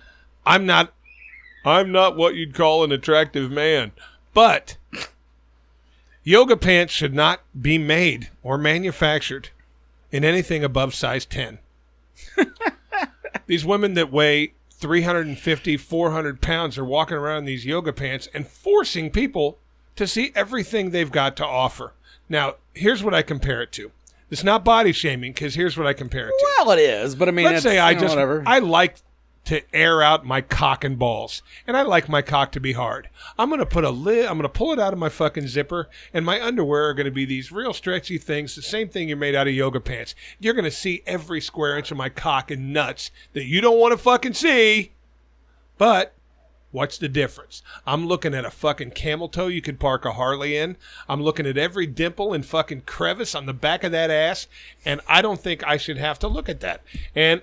I'm not what you'd call an attractive man. But yoga pants should not be made or manufactured in anything above size 10. These women that weigh 350, 400 pounds are walking around in these yoga pants and forcing people to see everything they've got to offer. Now, here's what I compare it to. It's not body shaming, because here's what I compare it to. Well, it is, but I mean, Let's say whatever. I like to air out my cock and balls, and I like my cock to be hard. I'm gonna pull it out of my fucking zipper, and my underwear are gonna be these real stretchy things, the same thing you're made out of yoga pants. You're gonna see every square inch of my cock and nuts that you don't want to fucking see. But what's the difference? I'm looking at a fucking camel toe you could park a Harley in. I'm looking at every dimple and fucking crevice on the back of that ass, and I don't think I should have to look at that. And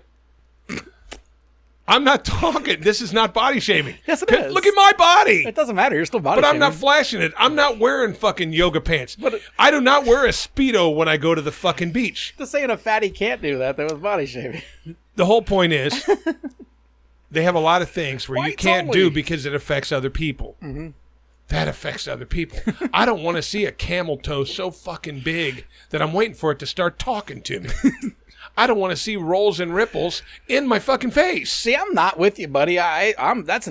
I'm not talking. This is not body shaming. Yes, it is. Look at my body. It doesn't matter. You're still body But I'm shaming. not flashing it. I'm not wearing fucking yoga pants. But I do not wear a Speedo when I go to the fucking beach. Just saying a fatty can't do that. That was body shaming. The whole point is they have a lot of things where you Whites can't only. do because it affects other people. Mm-hmm. That affects other people. I don't want to see a camel toe so fucking big that I'm waiting for it to start talking to me. I don't want to see rolls and ripples in my fucking face. See, I'm not with you, buddy. That's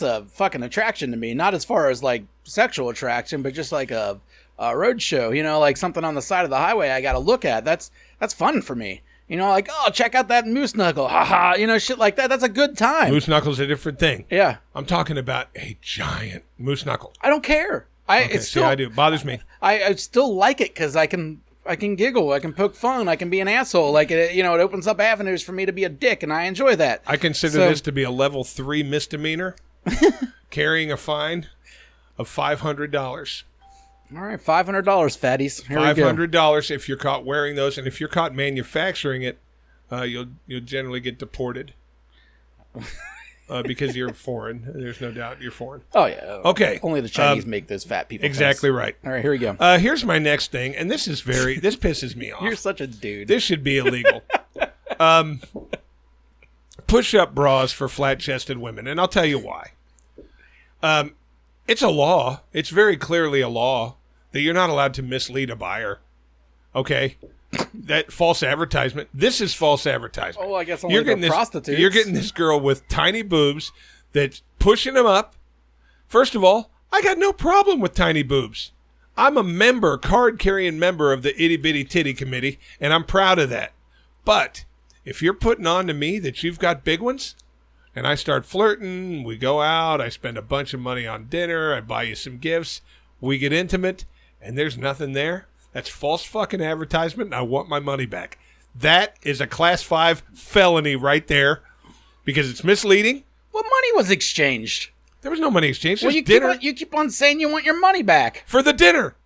a fucking attraction to me. Not as far as like sexual attraction, but just like a road show. You know, like something on the side of the highway I got to look at. That's fun for me. You know, like, oh, check out that moose knuckle. Ha. You know, shit like that. That's a good time. Moose knuckle's a different thing. Yeah. I'm talking about a giant moose knuckle. I don't care. Okay, I do. It bothers me. I still like it because I can giggle. I can poke fun. I can be an asshole. Like, it opens up avenues for me to be a dick, and I enjoy that. I consider this to be a level 3 misdemeanor, carrying a fine of $500. All right, $500, fatties. Here we go. $500 if you're caught wearing those, and if you're caught manufacturing it, you'll generally get deported because you're foreign. There's no doubt you're foreign. Oh yeah. Okay. Only the Chinese make those fat people. Exactly things. right. All right, here we go. Here's my next thing, and this pisses me off. You're such a dude. This should be illegal. Push-up bras for flat-chested women, and I'll tell you why. It's a law. It's very clearly a law that you're not allowed to mislead a buyer. Okay? That false advertisement. This is false advertisement. Oh, I guess only the prostitutes. You're getting this girl with tiny boobs that's pushing them up. First of all, I got no problem with tiny boobs. I'm a card-carrying member of the itty-bitty titty committee, and I'm proud of that. But if you're putting on to me that you've got big ones, and I start flirting, we go out, I spend a bunch of money on dinner, I buy you some gifts, we get intimate, and there's nothing there, that's false fucking advertisement, and I want my money back. That is a class 5 felony right there because it's misleading. What money was exchanged? There was no money exchange. Well, Just you keep on saying you want your money back. for the dinner.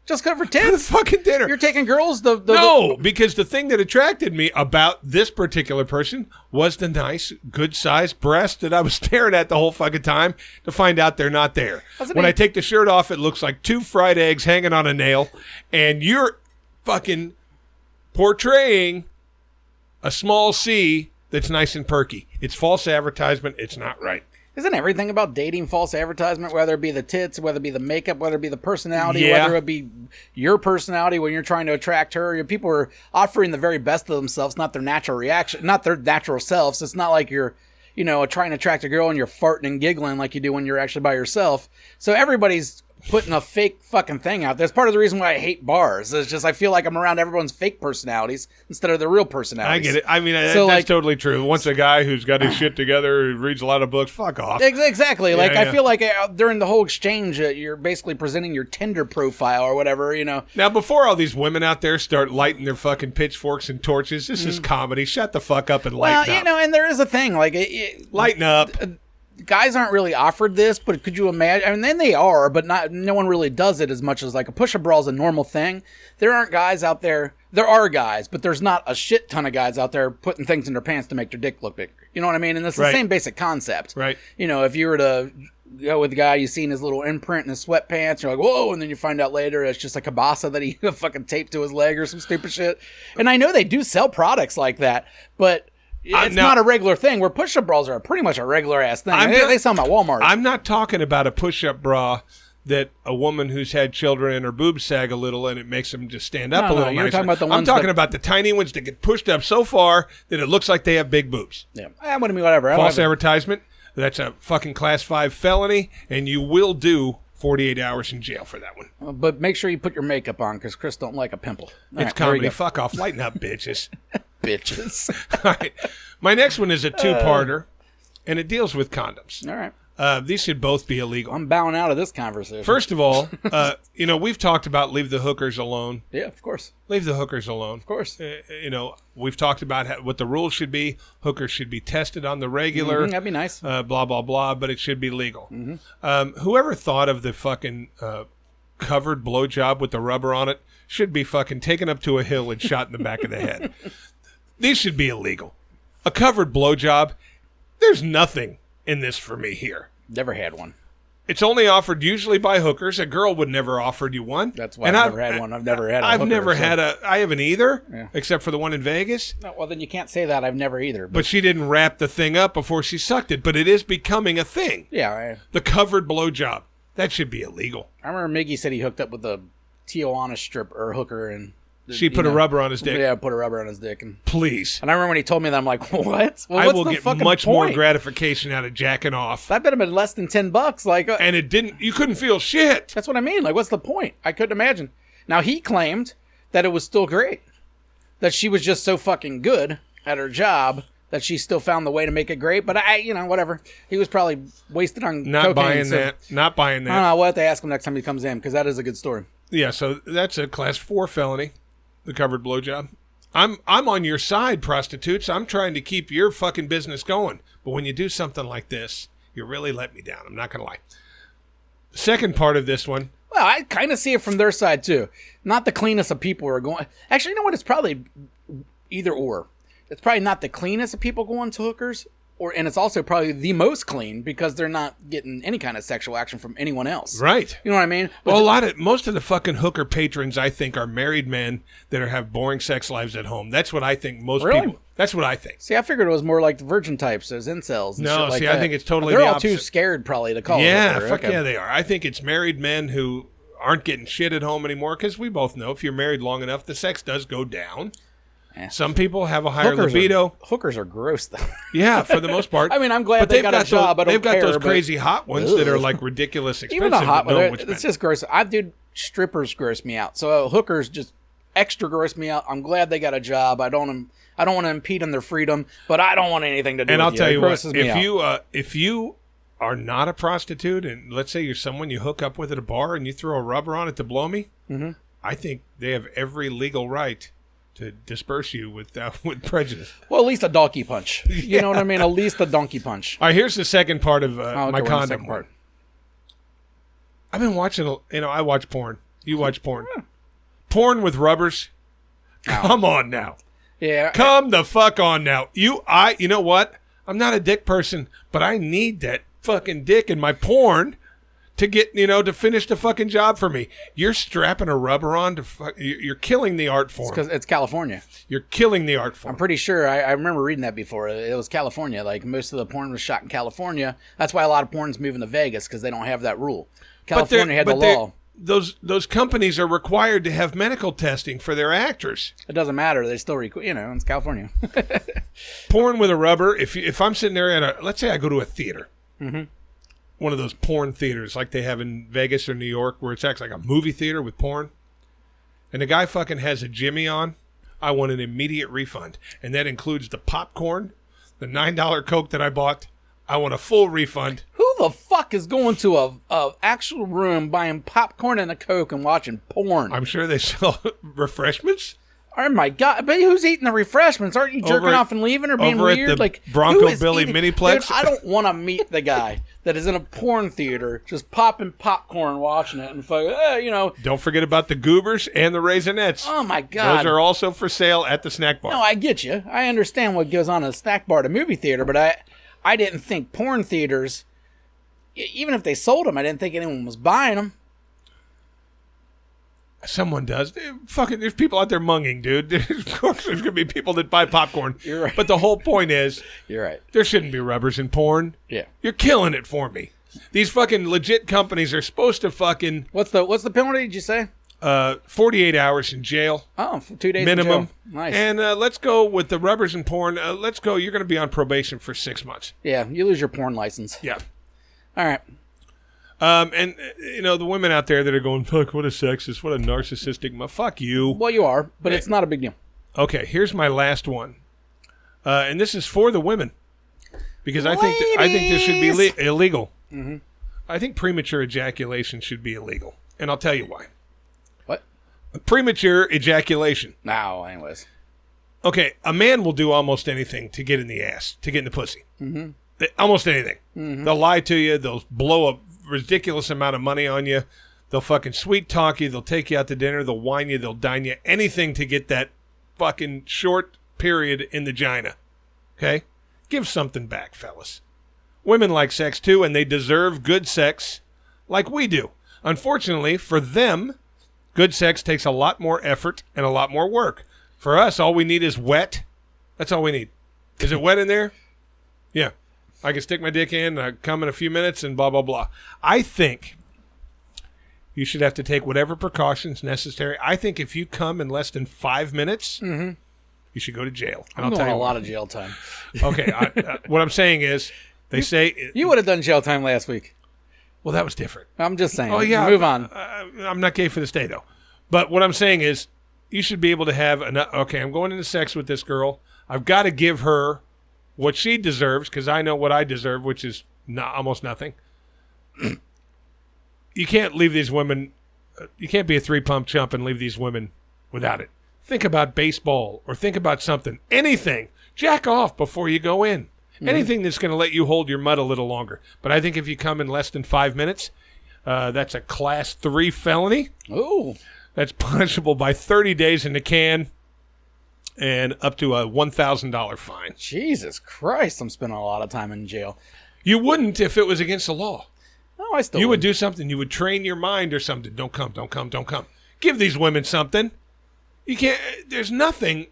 Just for For the tits? fucking dinner. You're taking girls No, because the thing that attracted me about this particular person was the nice, good-sized breast that I was staring at the whole fucking time to find out they're not there. When I take the shirt off, it looks like 2 fried eggs hanging on a nail, and you're fucking portraying a small C that's nice and perky. It's false advertisement. It's not right. Isn't everything about dating false advertisement, whether it be the tits, whether it be the makeup, whether it be the personality, Yeah. whether it be your personality when you're trying to attract her? People are offering the very best of themselves, not their natural reaction, not their natural selves. It's not like you're, trying to attract a girl and you're farting and giggling like you do when you're actually by yourself. So everybody's putting a fake fucking thing out there. That's part of the reason why I hate bars. It's just I feel like I'm around everyone's fake personalities instead of their real personalities. I get it. I mean, So, that's totally true. Once a guy who's got his shit together, who reads a lot of books, fuck off. Exactly. Like, Yeah, I feel like during the whole exchange, you're basically presenting your Tinder profile or whatever, Now, before all these women out there start lighting their fucking pitchforks and torches, this is comedy. Shut the fuck up and lighten up. and there is a thing. Like, Lighten up. guys aren't really offered this, but could you imagine? I mean, then they are, but no one really does it as much as like a push-up bra is a normal thing. There aren't guys out there. There are guys, but there's not a shit ton of guys out there putting things in their pants to make their dick look bigger. You know what I mean? And it's the Right. same basic concept. Right. If you were to go with the guy, you seen his little imprint in his sweatpants, you're like, whoa, and then you find out later it's just a kielbasa that he fucking taped to his leg or some stupid shit. And I know they do sell products like that, but it's not a regular thing, where push-up bras are pretty much a regular ass thing. They sell them at Walmart. I'm not talking about a push-up bra that a woman who's had children and her boobs sag a little and it makes them just stand up a little you're nicer. talking about the I'm ones talking about the tiny ones that get pushed up so far that it looks like they have big boobs. Yeah, what I mean, whatever. False advertisement. That's a fucking class 5 felony, and you will do 48 hours in jail for that one. But make sure you put your makeup on, because Chris don't like a pimple. All It's right, there we comedy. go. Fuck off. Lighten up, bitches. Bitches. All right. My next one is a two-parter, and it deals with condoms. All right. These should both be illegal. I'm bowing out of this conversation. First of all, we've talked about leave the hookers alone. Yeah, of course. Leave the hookers alone. Of course. We've talked about what the rules should be. Hookers should be tested on the regular. That'd be nice. Blah, blah, blah, but it should be legal. Whoever thought of the fucking covered blowjob with the rubber on it should be fucking taken up to a hill and shot in the back of the head. These should be illegal. A covered blowjob, there's nothing in this for me here. Never had one. It's only offered usually by hookers. A girl would never offer you one. That's why I've never had one. I've never had a I've hooker, never so- had I haven't either, Yeah. except for the one in Vegas. No, well, then you can't say that. I've never either. But she didn't wrap the thing up before she sucked it. But it is becoming a thing. yeah, The covered blowjob. That should be illegal. I remember Miggy said he hooked up with a Tijuana strip or hooker, and She put a rubber on his dick. Yeah, put a rubber on his dick, and Please. I remember when he told me that, I'm like, what? Well, I what's will the get fucking much more point? gratification out of jacking off. That better have been less than $10. Like, And it didn't, you couldn't feel shit. that's what I mean. Like, what's the point? I couldn't imagine. Now, he claimed that it was still great. That she was just so fucking good at her job that she still found the way to make it great. But whatever. He was probably wasted on Not cocaine. buying so that. Not buying I that. don't know. We'll have to ask him next time he comes in, because that is a good story. Yeah, so that's a class 4 felony, the covered blowjob. I'm on your side, prostitutes. I'm trying to keep your fucking business going. But when you do something like this, you really let me down. I'm not going to lie. Second part of this one. Well, I kind of see it from their side, too. Not the cleanest of people are going... Actually, you know what? It's probably either or. It's probably not the cleanest of people going to hookers, and it's also probably the most clean, because they're not getting any kind of sexual action from anyone else. Right. You know what I mean? But Well, most of the fucking hooker patrons, I think, are married men that have boring sex lives at home. That's what I think most Really? people... That's what I think. see, I figured it was more like the virgin types, those incels and No, shit like see, that. I think it's totally They're the all too opposite. scared, probably, to call it Yeah, a hooker. fuck Okay. yeah, they are. I think it's married men who aren't getting shit at home anymore, because we both know if you're married long enough, the sex does go down. Yeah. Some people have a higher libido. Hookers are gross, though. Yeah, for the most part. I mean, I'm glad But they they've got a job. I don't They've got care, those but- crazy hot ones that are Ugh. like ridiculous expensive. Even the hot that no one, would it's spend. just gross. Dude, strippers gross me out. So hookers just extra gross me out. I'm glad they got a job. I don't want to impede on their freedom, but I don't want anything to do And with I'll tell It you what, grosses me out. if you are not a prostitute, and let's say you're someone you hook up with at a bar and you throw a rubber on it to blow me, I think they have every legal right to disperse you with prejudice. Well, at least a donkey punch. You know what I mean? At least a donkey punch. All right, here's the second part of Okay, my what's the condom second part? I've been watching, I watch porn. You watch porn. Porn with rubbers. Come on now. Yeah. Come the fuck on now. You know what? I'm not a dick person, but I need that fucking dick in my porn to get, to finish the fucking job for me. You're strapping a rubber on you're killing the art form. Because it's California. You're killing the art form. I'm pretty sure. I remember reading that before. It was California. Like, most of the porn was shot in California. That's why a lot of porn's moving to Vegas, because they don't have that rule. California had the law. Those companies are required to have medical testing for their actors. It doesn't matter. They still, it's California. Porn with a rubber. If I'm sitting there let's say I go to a theater. Mm-hmm. One of those porn theaters like they have in Vegas or New York where it's actually like a movie theater with porn. And the guy fucking has a Jimmy on. I want an immediate refund. And that includes the popcorn, the $9 Coke that I bought. I want a full refund. Who the fuck is going to a actual room buying popcorn and a Coke and watching porn? I'm sure they sell refreshments. Oh my God! But who's eating the refreshments? Aren't you jerking off and leaving or being weird? At the like Bronco Billy Miniplex? Dude, I don't want to meet the guy that is in a porn theater just popping popcorn, watching it, and fucking, Don't forget about the goobers and the raisinets. Oh my God! Those are also for sale at the snack bar. No, I get you. I understand what goes on in a snack bar at a movie theater, but I didn't think porn theaters, even if they sold them, I didn't think anyone was buying them. Someone does. There's people out there munging, dude. Of course there's going to be people that buy popcorn. You're right. But the whole point is, you're right. There shouldn't be rubbers in porn. Yeah. You're killing it for me. These fucking legit companies are supposed to fucking... What's the penalty, did you say? 48 hours in jail. Oh, 2 days minimum. in jail. Nice. And let's go with the rubbers in porn. Let's go. You're going to be on probation for 6 months. Yeah, you lose your porn license. Yeah. All right. And, the women out there that are going, fuck, what a sexist, what a narcissistic, fuck you. Well, you are, but it's not a big deal. Okay, here's my last one. And this is for the women. Because I think this should be illegal. Mm-hmm. I think premature ejaculation should be illegal. And I'll tell you why. What? Premature ejaculation. No, anyways. Okay, a man will do almost anything to get in the ass, to get in the pussy. Mm-hmm. Almost anything. Mm-hmm. They'll lie to you. They'll blow a ridiculous amount of money on you. They'll fucking sweet talk you. They'll take you out to dinner. They'll wine you. They'll dine you. Anything to get that fucking short period in the vagina. Okay? Give something back, fellas. Women like sex too, and they deserve good sex like we do. Unfortunately, for them, good sex takes a lot more effort and a lot more work. For us, all we need is wet. That's all we need. Is it wet in there? Yeah. I can stick my dick in, come in a few minutes, and blah, blah, blah. I think you should have to take whatever precautions necessary. I think if you come in less than 5 minutes, you should go to jail. And I'm I'll tell you a lot of jail time. Okay. What I'm saying is, they say... You would have done jail time last week. Well, that was different. I'm just saying. Oh, yeah. Move on. I'm not gay for this day, though. But what I'm saying is, you should be able to have... Okay, I'm going into sex with this girl. I've got to give her what she deserves, because I know what I deserve, which is almost nothing. You can't leave these women... You can't be a three-pump chump and leave these women without it. Think about baseball, or think about something. Anything. Jack off before you go in. Anything that's going to let you hold your mud a little longer. But I think if you come in less than 5 minutes, that's a Class 3 felony. Ooh. That's punishable by 30 days in the can and up to a $1,000 fine. Jesus Christ, I'm spending a lot of time in jail. You wouldn't if it was against the law. No, I still You would wouldn't. do something. You would train your mind or something. Don't come, don't come, don't come. Give these women something. You can't. There's nothing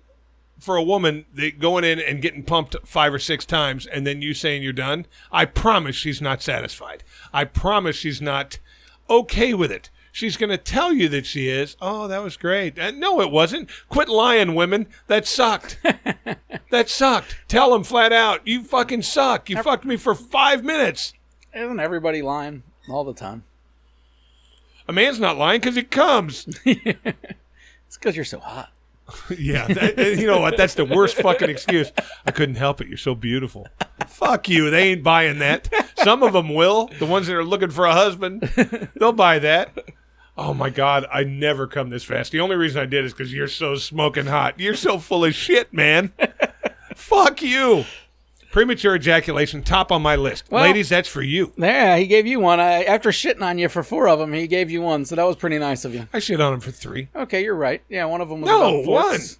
for a woman that going in and getting pumped 5 or 6 times and then you saying you're done. I promise she's not satisfied. I promise she's not okay with it. She's going to tell you that she is. Oh, that was great. No, it wasn't. Quit lying, women. That sucked. That sucked. Tell them flat out, you fucking suck. You fucked me for 5 minutes. Isn't everybody lying all the time? A man's not lying because he comes. It's because you're so hot. Yeah, you know what? That's the worst fucking excuse. I couldn't help it. You're so beautiful. Fuck you. They ain't buying that. Some of them will. The ones that are looking for a husband, they'll buy that. Oh, my God. I never come this fast. The only reason I did is because you're so smoking hot. You're so full of shit, man. Fuck you. Premature ejaculation, top on my list. Well, ladies, that's for you. Yeah, he gave you one. After shitting on you for 4 of them, he gave you one. So that was pretty nice of you. I shit on him for 3. Okay, you're right. Yeah, one of them was No, about 1. forks.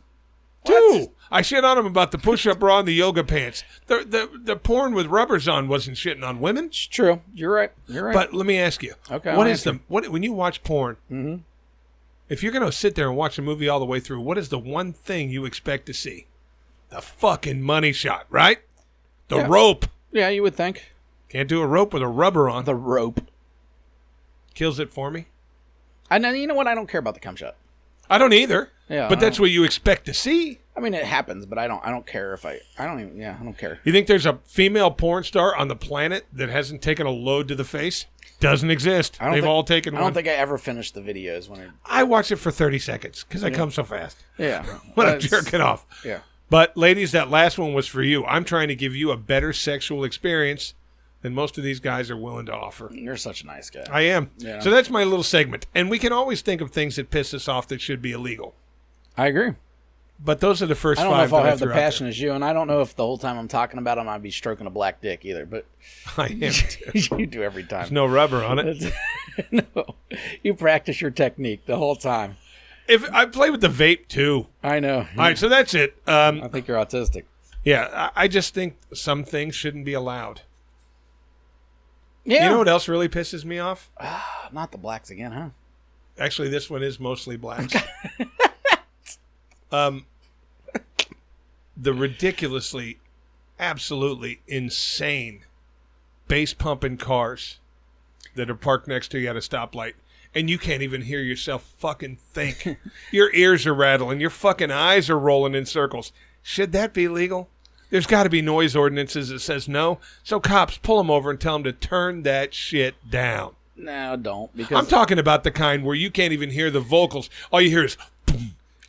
2. I shit on him about the push-up bra and the yoga pants. The porn with rubbers on wasn't shitting on women. It's true. You're right. You're right. But let me ask you. Okay, What I'll is answer. when you watch porn, if you're going to sit there and watch a movie all the way through, what is the one thing you expect to see? The fucking money shot, right? The rope. Yeah, you would think. Can't do a rope with a rubber on. The rope. Kills it for me. I know. You know what? I don't care about the cum shot. I don't either. Yeah, But that's what you expect to see. I mean, it happens, but I don't care if I don't even. Yeah, I don't care. You think there's a female porn star on the planet that hasn't taken a load to the face? Doesn't exist. They've all taken one. I don't think I ever finished the videos when I watch it for 30 seconds because I come so fast. Yeah. When I'm jerking off. Yeah. But, ladies, that last one was for you. I'm trying to give you a better sexual experience than most of these guys are willing to offer. You're such a nice guy. I am. Yeah. So that's my little segment. And we can always think of things that piss us off that should be illegal. I agree. But those are the first I don't know 5 if I'll that I have the threw out passion as you, and I don't know if the whole time I'm talking about him, I'd be stroking a black dick either. But there. I am, too. you do every time. There's no rubber on it. No, you practice your technique the whole time. If I play with the vape, too. I know. All right, so that's it. I think you're autistic. Yeah, I just think some things shouldn't be allowed. Yeah. You know what else really pisses me off? Not the blacks again, huh? Actually, this one is mostly blacks. The ridiculously, absolutely insane bass pumping cars that are parked next to you at a stoplight, and you can't even hear yourself fucking think. Your ears are rattling. Your fucking eyes are rolling in circles. Should that be legal? There's got to be noise ordinances that says no. So cops, pull them over and tell them to turn that shit down. No, don't. Because I'm talking about the kind where you can't even hear the vocals. All you hear is boom,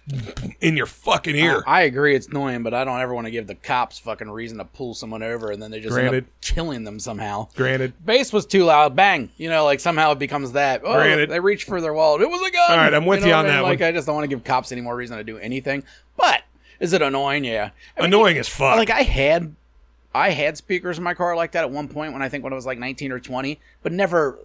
boom, boom in your fucking ear. I agree it's annoying, but I don't ever want to give the cops fucking reason to pull someone over and then they just end Granted. up killing them somehow. Granted. Bass was too loud, bang. You know, like somehow it becomes that. Oh, Granted. they reached for their wallet. It was a gun. All right, I'm with you know on what I mean? that Like, one. I just don't want to give cops any more reason to do anything. But is it annoying? Yeah. I mean, Annoying as fuck. Like I had speakers in my car like that at one point when I was like 19 or 20, but never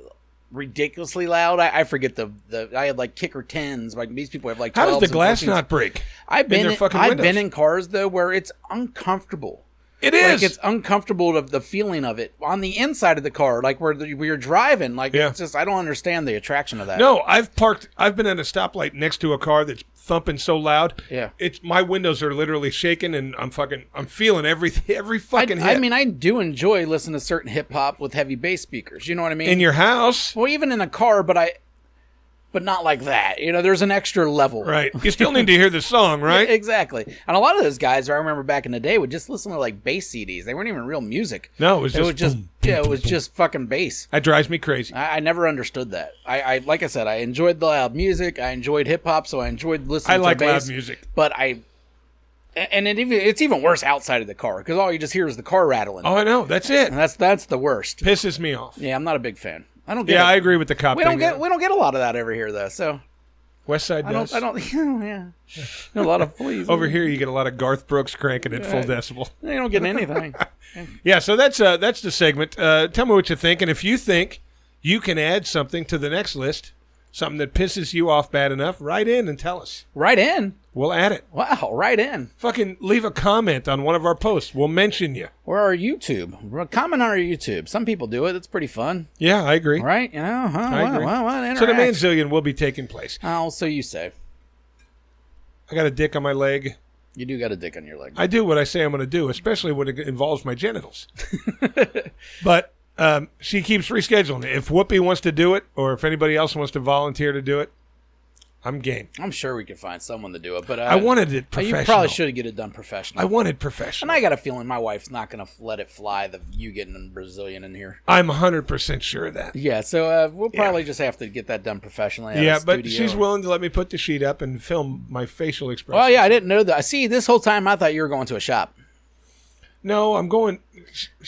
ridiculously loud. I forget the I had like kicker 10s. Like these people have like 12s. How does the and glass 14s. not break? I've been their fucking I've windows? been in cars though where it's uncomfortable. It is. Like it's uncomfortable the feeling of it on the inside of the car, like where you're driving. Like Yeah. it's just I don't understand the attraction of that. No, I've been at a stoplight next to a car that's thumping so loud. Yeah. My windows are literally shaking and I'm feeling every fucking hit. I mean, I do enjoy listening to certain hip hop with heavy bass speakers. You know what I mean? in your house. Well, even in a car, but not like that. You know, there's an extra level. Right. You still need to hear the song, right? Exactly. And a lot of those guys, I remember back in the day, would just listen to like bass CDs. They weren't even real music. No, it was just boom, boom, it was boom, just fucking bass. That drives me crazy. I never understood that. I like I said, I enjoyed the loud music. I enjoyed hip hop, so I enjoyed listening I to like bass. loud music. But it's even worse outside of the car because all you just hear is the car rattling. Oh, I know. That's it. And that's the worst. Pisses me off. Yeah, I'm not a big fan. I don't get Yeah, it. I agree with the cop we thing. don't get a lot of that over here though. So West Side I does. don't yeah. A lot of fleas. Over here, you get a lot of Garth Brooks cranking at full decibel. They don't get anything. Yeah, so that's the segment. Tell me what you think, and if you think you can add something to the next list, something that pisses you off bad enough, write in and tell us. Right in. We'll add it. Wow, right in. Fucking leave a comment on one of our posts. We'll mention you. Or our YouTube. Comment on our YouTube. Some people do it. It's pretty fun. Yeah, I agree. Right? You know? Huh? I agree. Well, So the interact. manzillion will be taking place. Oh, so you say. I got a dick on my leg. You do got a dick on your leg. I do what I say I'm going to do, especially when it involves my genitals. But she keeps rescheduling it. If Whoopi wants to do it, or if anybody else wants to volunteer to do it, I'm game. I'm sure we could find someone to do it, but I wanted it professional. You probably should get it done professional. I wanted professional. And I got a feeling my wife's not going to let it fly. You getting a Brazilian in here. I'm 100% sure of that. Yeah, so we'll probably just have to get that done professionally. At a But studio. she's willing to let me put the sheet up and film my facial expression. Oh yeah, I didn't know that. See, this whole time I thought you were going to a shop. No, I'm going.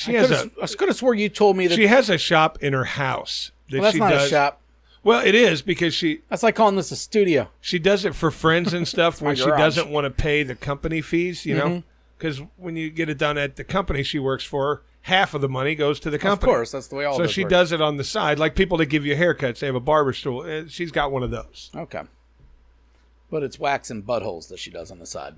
I could have swore you told me that. She has a shop in her house that Well, that's she not does. a shop. Well, it is because That's like calling this a studio. she does it for friends and stuff when she garage. doesn't want to pay the company fees, you know? Because when you get it done at the company she works for, half of the money goes to the company. Of course, that's the way all So this she works. does it on the side, like people that give you haircuts. They have a barber stool. She's got one of those. Okay. But it's wax and buttholes that she does on the side.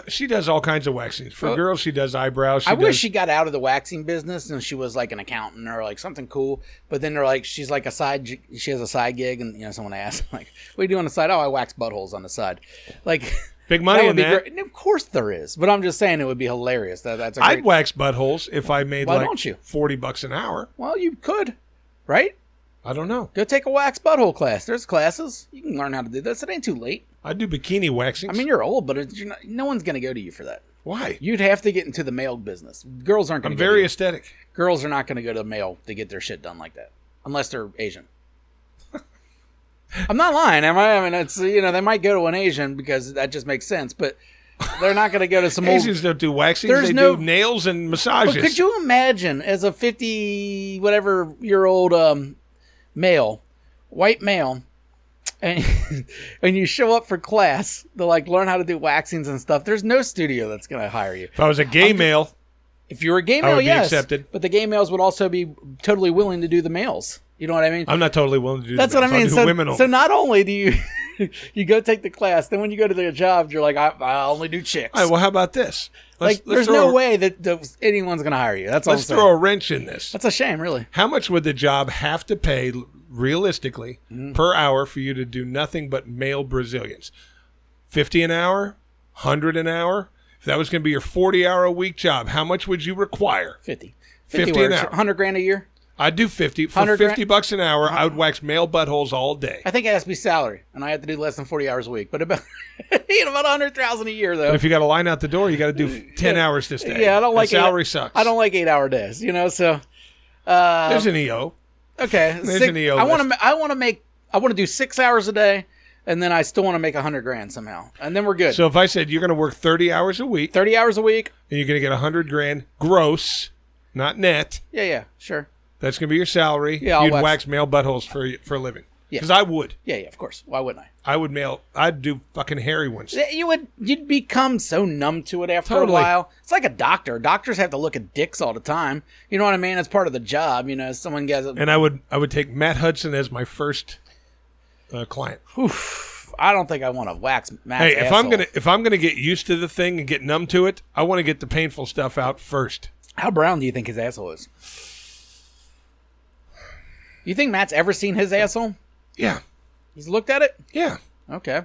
She does all kinds of waxings. For girls, she does eyebrows. I wish she got out of the waxing business and she was like an accountant or like something cool. But then they're like, she's like she has a side gig, and someone asked like, "What do you do on the side?" "Oh, I wax buttholes on the side." Like, big money that in would be that. great. And of course there is, but I'm just saying it would be hilarious. That's a I'd great. wax buttholes if I made Why like don't you? $40 an hour. Well, you could, right? I don't know. Go take a wax butthole class. There's classes. You can learn how to do this. It ain't too late. I do bikini waxings. I mean, you're old, but no one's going to go to you for that. why? You'd have to get into the male business. Girls aren't going I'm to very aesthetic. Girls are not going to go to male to get their shit done like that. Unless they're Asian. I'm not lying, am I? I mean, it's, they might go to an Asian because that just makes sense, but they're not going to go to some old... Asians don't do waxings. There's They no- do nails and massages. But could you imagine, as a 50-whatever-year-old male, white male, and and you show up for class to learn how to do waxings and stuff, there's no studio that's going to hire you. If I was a gay male, If you were a gay I male, would be yes. accepted. But the gay males would also be totally willing to do the males. You know what I mean? I'm not totally willing to do That's that. what I mean. I'll do women So only. not only do you you go take the class, then when you go to the job, you're like, I only do chicks. All right, well, how about this? Let's there's throw no a- way that anyone's going to hire you. That's all I'm Let's saying. throw a wrench in this. That's a shame, really. How much would the job have to pay realistically per hour for you to do nothing but male Brazilians? 50 an hour? 100 an hour? If that was going to be your 40-hour-a-week job, how much would you require? 50 50 an works. hour. 100 grand a year. I'd do 50. For 100 grand? $50 an hour, I would wax male buttholes all day. I think it has to be salary, and I have to do less than 40 hours a week. But about about 100,000 a year, though. But if you got a line out the door, you got to do 10 hours this day. Yeah, I don't like that salary sucks. I don't like 8-hour days. So There's an EO. okay. There's an EO I want list. to. I want to do 6 hours a day, and then I still want to make 100 grand somehow, and then we're good. So if I said you're going to work 30 hours a week 30 hours a week. and you're going to get 100 grand gross, not net, Yeah, sure. that's going to be your salary. Yeah, I'll You'd wax- wax male buttholes for a living. Yeah. Because I would. Yeah, of course. Why wouldn't I? I'd do fucking hairy ones. You'd become so numb to it after Totally. a while. It's like a doctor. Doctors have to look at dicks all the time. You know what I mean? It's part of the job. Someone gets a, And I would take Matt Hudson as my first client. oof, I don't think I want to wax Matt's Hey, asshole. if I'm gonna get used to the thing and get numb to it, I want to get the painful stuff out first. How brown do you think his asshole is? You think Matt's ever seen his asshole? Yeah, He's looked at it? yeah. Okay.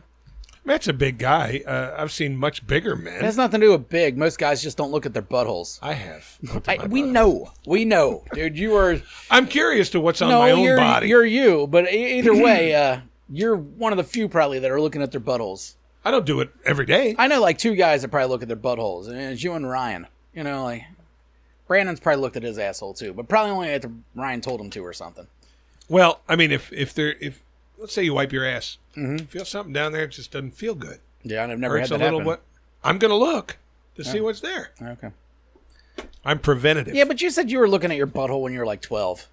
Matt's a big guy. I've seen much bigger It men. has nothing to do with big. Most guys just don't look at their buttholes. I have. We know. Dude, you are... I'm curious to what's on No, my own you're, body. you're you. But either way, you're one of the few probably that are looking at their buttholes. I don't do it every day. I know like two guys that probably look at their buttholes, and it's you and Ryan. Brandon's probably looked at his asshole too, but probably only after Ryan told him to or something. Well, I mean, if let's say you wipe your ass, feel something down there, it just doesn't feel good. Yeah, I've never Hurts had a that little. happen. I'm gonna look to see what's there. Okay. I'm preventative. Yeah, but you said you were looking at your butthole when you were like 12.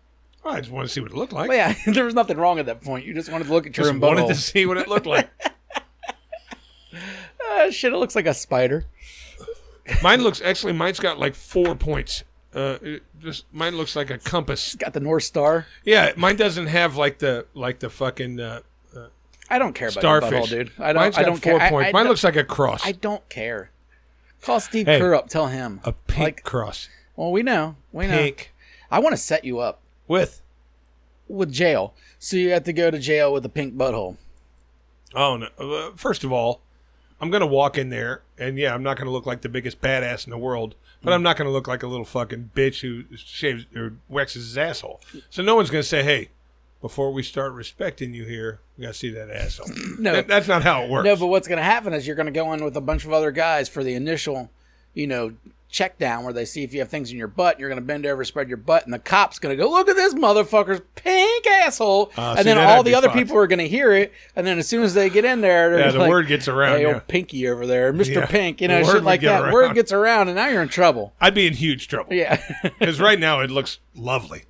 Well, I just want to see what it looked like. Well, yeah, there was nothing wrong at that point. You just wanted to look at your Just own wanted butthole. to see what it looked like. Shit, it looks like a spider. Mine's got like 4 points. Mine looks like a compass. It's got the North Star. Yeah, mine doesn't have like the fucking I don't care about starfish. your butthole, dude. Mine's got I don't 4 care. points. Mine looks like a cross. I don't care. Call Steve Hey, Kerr up. Tell him. a pink cross. Well, we know. Pink. I want to set you up With. with jail. So you have to go to jail with a pink butthole. Oh no! First of all, I'm gonna walk in there, and yeah, I'm not gonna look like the biggest badass in the world, but I'm not gonna look like a little fucking bitch who shaves or waxes his asshole. So no one's gonna say, "Hey, before we start respecting you here, we gotta see that asshole." No. That's not how it works. No, but what's going to happen is you're going to go in with a bunch of other guys for the initial, check down where they see if you have things in your butt. You're going to bend over, spread your butt, and the cop's going to go, "Look at this motherfucker's pink asshole." And see, then then all I'd the be other fucked. people are going to hear it. And then as soon as they get in there, they're Yeah, just the like, word gets around, "Hey, yeah. old Pinky over there, Mr. Yeah. Pink," The shit word like would get that. Word around. gets around, and now you're in trouble. I'd be in huge trouble. Yeah. Because right now it looks lovely.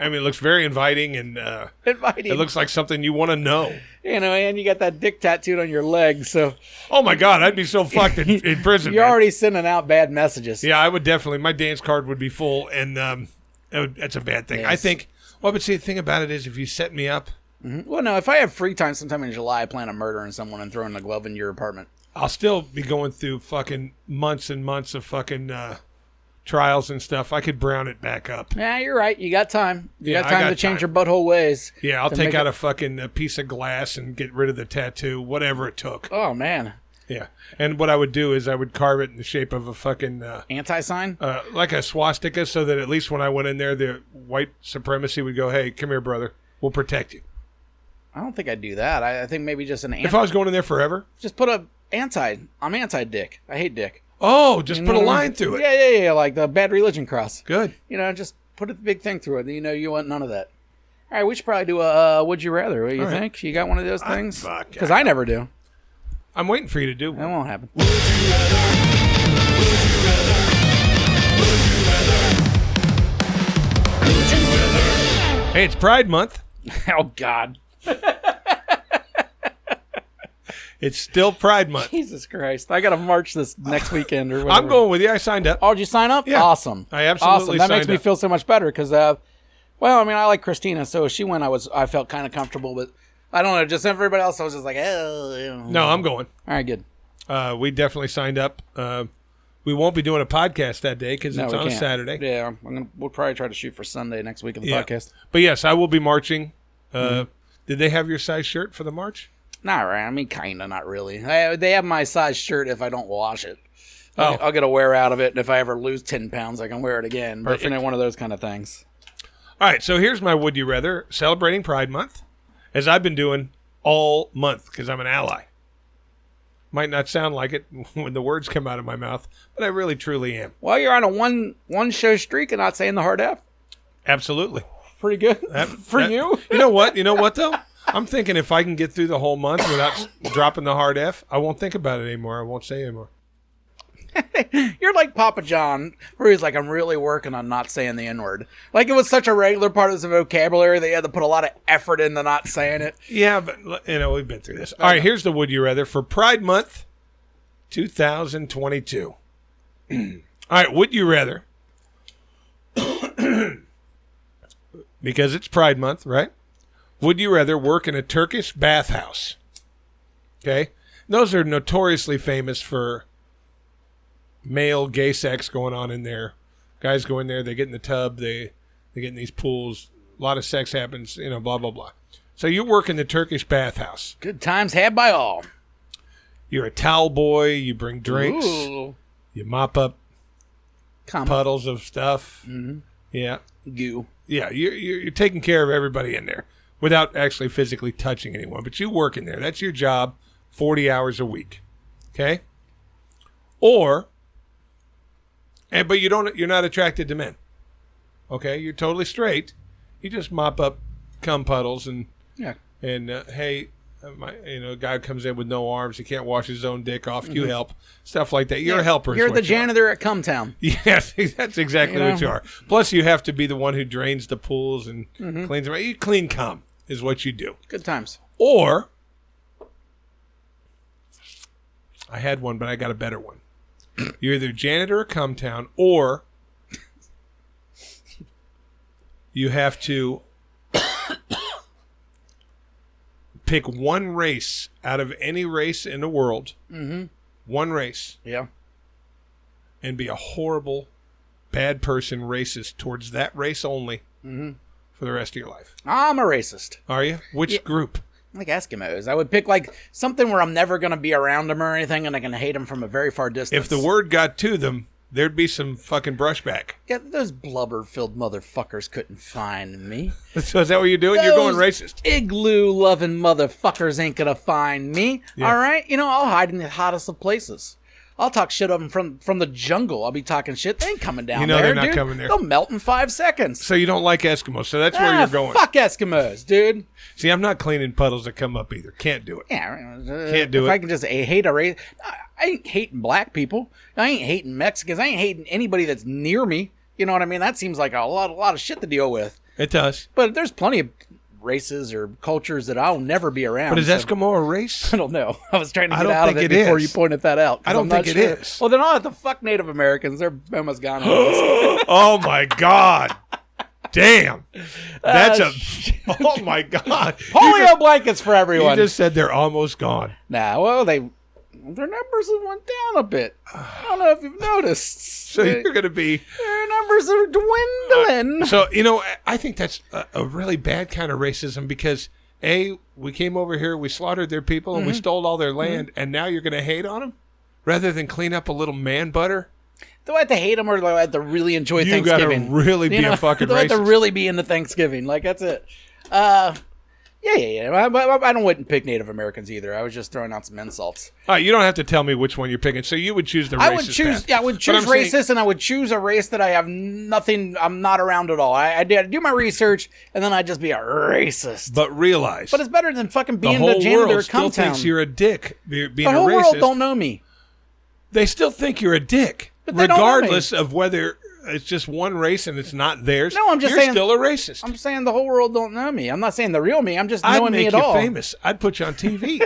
I mean, it looks very inviting, and Inviting. it looks like something you want to know. And you got that dick tattooed on your leg, so Oh my God, I'd be so fucked in prison. you're man. already sending out bad messages. Yeah, I would definitely. My dance card would be full, and that's a bad thing. Yes. I think. Well, but see, the thing about it is, if you set me up, Well, no, if I have free time sometime in July, I plan on murdering someone and throwing a glove in your apartment. I'll still be going through fucking months and months of fucking trials and stuff. I could brown it back up. Yeah, you're right. You got time. You Yeah, got I time got to change time. your butthole ways. Yeah, I'll to take make out it- a fucking piece of glass and get rid of the tattoo, whatever it took. Oh, man. Yeah, and what I would do is I would carve it in the shape of a fucking Anti-sign? like a swastika, so that at least when I went in there, the white supremacy would go, "Hey, come here, brother. We'll protect you." I don't think I'd do that. I think maybe just an If I was going in there forever, just put a anti. I'm anti-dick. I hate dick. oh, just You put know a what I line mean? through it. Yeah, like the bad religion cross. Good. Just put a big thing through it. You want none of that. All right, we should probably do a would you rather. What do you All right. think? You got one of those things? fuck, Because I never do. I'm waiting for you to do That one. won't happen. Hey, it's Pride Month. Oh, God. It's still Pride Month. Jesus Christ. I got to march this next weekend or whatever. I'm going with you. I signed up. Oh, did you sign up? Yeah. Awesome. I absolutely Awesome. That makes signed me up. feel so much better because, I like Christina, so she went. I felt kind of comfortable, but I don't know. Just everybody else, I was just like, oh. No, I'm going. All right, good. We definitely signed up. We won't be doing a podcast that day because No, it's we on a can't. Saturday. Yeah, we'll probably try to shoot for Sunday next week of the Yeah. podcast. But yes, I will be marching. Mm-hmm. Did they have your size shirt for the march? Not right. I mean, kind of, not really. They have my size shirt if I don't wash it. Oh. I'll get a wear out of it, and if I ever lose 10 pounds, I can wear it again. But, Perfect. one of those kind of things. All right, so here's my would you rather celebrating Pride Month, as I've been doing all month because I'm an ally. Might not sound like it when the words come out of my mouth, but I really truly am. Well, you're on a one show streak and not saying the hard F. Absolutely. Pretty good for you. You know what? You know what though? I'm thinking if I can get through the whole month without dropping the hard F, I won't think about it anymore. I won't say it anymore. You're like Papa John, where he's like, I'm really working on not saying the N-word. Like it was such a regular part of his vocabulary that he had to put a lot of effort into not saying it. Yeah, but we've been through this. All right, here's the would you rather for Pride Month 2022. All right, would you rather? Because it's Pride Month, right? Would you rather work in a Turkish bathhouse? Okay. Those are notoriously famous for male gay sex going on in there. Guys go in there, they get in the tub, they get in these pools. A lot of sex happens, blah, blah, blah. So you work in the Turkish bathhouse. Good times had by all. You're a towel boy. You bring drinks. Ooh. You mop up Come puddles of stuff. Mm-hmm. Yeah. goo. Yeah, you're taking care of everybody in there without actually physically touching anyone. But you work in there. That's your job, 40 hours a week. Okay? But you're not attracted to men. Okay? You're totally straight. You just mop up cum puddles and Yeah. hey, a guy comes in with no arms, he can't wash his own dick off. You help, stuff like that. You're a helper. is You're what the you are. janitor at Cumtown. Yes, that's exactly You know? what you are. Plus, you have to be the one who drains the pools and cleans them. You clean cum is what you do. Good times. Or I had one, but I got a better one. You're either janitor or Cumtown, or you have to pick one race out of any race in the world. Mm-hmm. One race. Yeah. And be a horrible, bad person, racist towards that race only for the rest of your life. I'm a racist. Are you? Which group? Like Eskimos. I would pick like something where I'm never going to be around them or anything and I can hate them from a very far distance. If the word got to them, there'd be some fucking brushback. Yeah, those blubber-filled motherfuckers couldn't find me. So is that what you're doing? You're going racist. Igloo-loving motherfuckers ain't going to find me. Yeah. All right? I'll hide in the hottest of places. I'll talk shit of them from the jungle. I'll be talking shit. They ain't coming down there, they're not dude. coming there. They'll melt in 5 seconds. So you don't like Eskimos. So that's where you're going. Fuck Eskimos, dude. See, I'm not cleaning puddles that come up either. Can't do it. Yeah, Can't do if it. I can just hate a race, I ain't hating black people. I ain't hating Mexicans. I ain't hating anybody that's near me. You know what I mean? That seems like a lot of shit to deal with. It does. But there's plenty of races or cultures that I'll never be around. But is so- Eskimo a race? I don't know. I was trying to I get don't out of think it it before is. you pointed that out. 'cause I don't I'm not think it sure. is. Well, then I'll have to fuck Native Americans. They're almost gone. Oh my God. Damn. That's oh my God. Polio blankets for You everyone. just said they're almost gone. Nah, well, their numbers have went down a bit. I don't know if you've noticed. So you're going to be. Their numbers are dwindling. So, I think that's a really bad kind of racism because, A, we came over here, we slaughtered their people, and we stole all their land, and now you're going to hate on them? Rather than clean up a little man butter? Do I have to hate them or do I have to really enjoy You got to Thanksgiving? really be a fucking do I have to racist. really be into Thanksgiving? Like, that's it. Yeah. I don't wouldn't pick Native Americans either. I was just throwing out some insults. All right, you don't have to tell me which one you're picking. So you would choose the racist I would choose. path. Yeah, I would But choose I'm saying- racist, and I would choose a race that I have nothing. I'm not around at all. I do my research, and then I'd just be a racist. But realize, But it's better than fucking the being whole the janitor world at still Comtown. thinks you're a dick being The a whole racist. world don't know me. They still think you're a dick, But they don't know me. regardless of whether it's just one race and it's not theirs. No, I'm just you're saying- still a racist. I'm saying the whole world don't know me. I'm not saying the real me. I'm just I'd knowing me make at you all. famous. I'd put you on TV.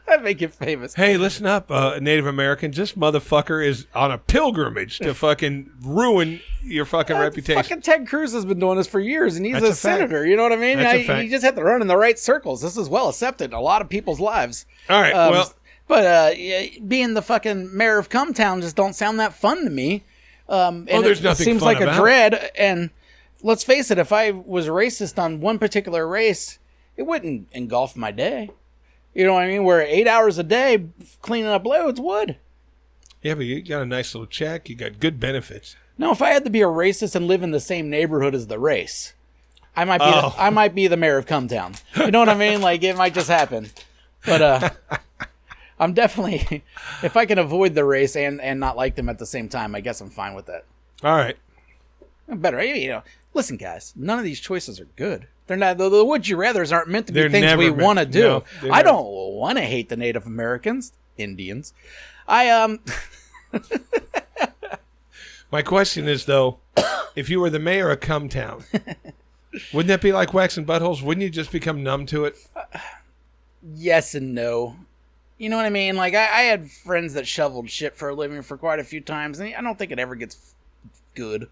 I make you famous. Hey, listen up, Native Americans. This motherfucker is on a pilgrimage to fucking ruin your fucking reputation. Fucking Ted Cruz has been doing this for years, and he's That's a a fact. senator. You know what I mean? That's a fact. You just have to run in the right circles. This is well accepted in a lot of people's lives. All right, well- But yeah, being the fucking mayor of Comtown just don't sound that fun to me. And there's it nothing seems fun like about a dread. And let's face it, if I was racist on one particular race, it wouldn't engulf my day. You know what I mean? Where 8 hours a day cleaning up loads would. Yeah, but you got a nice little check. You got good benefits. No, if I had to be a racist and live in the same neighborhood as the race, I might be Oh. I might be the mayor of Cometown. You know what I mean? Like it might just happen. But I'm definitely, if I can avoid the race and not like them at the same time, I guess I'm fine with that. All right. Better, listen, guys, none of these choices are good. They're not, the would you rathers aren't meant to be They're things never we meant- want to do. no, they're I never- don't want to hate the Native Americans, Indians. My question is, though, if you were the mayor of Cometown, wouldn't that be like waxing buttholes? Wouldn't you just become numb to it? Yes and no. You know what I mean? Like, I had friends that shoveled shit for a living for quite a few times, and I don't think it ever gets good.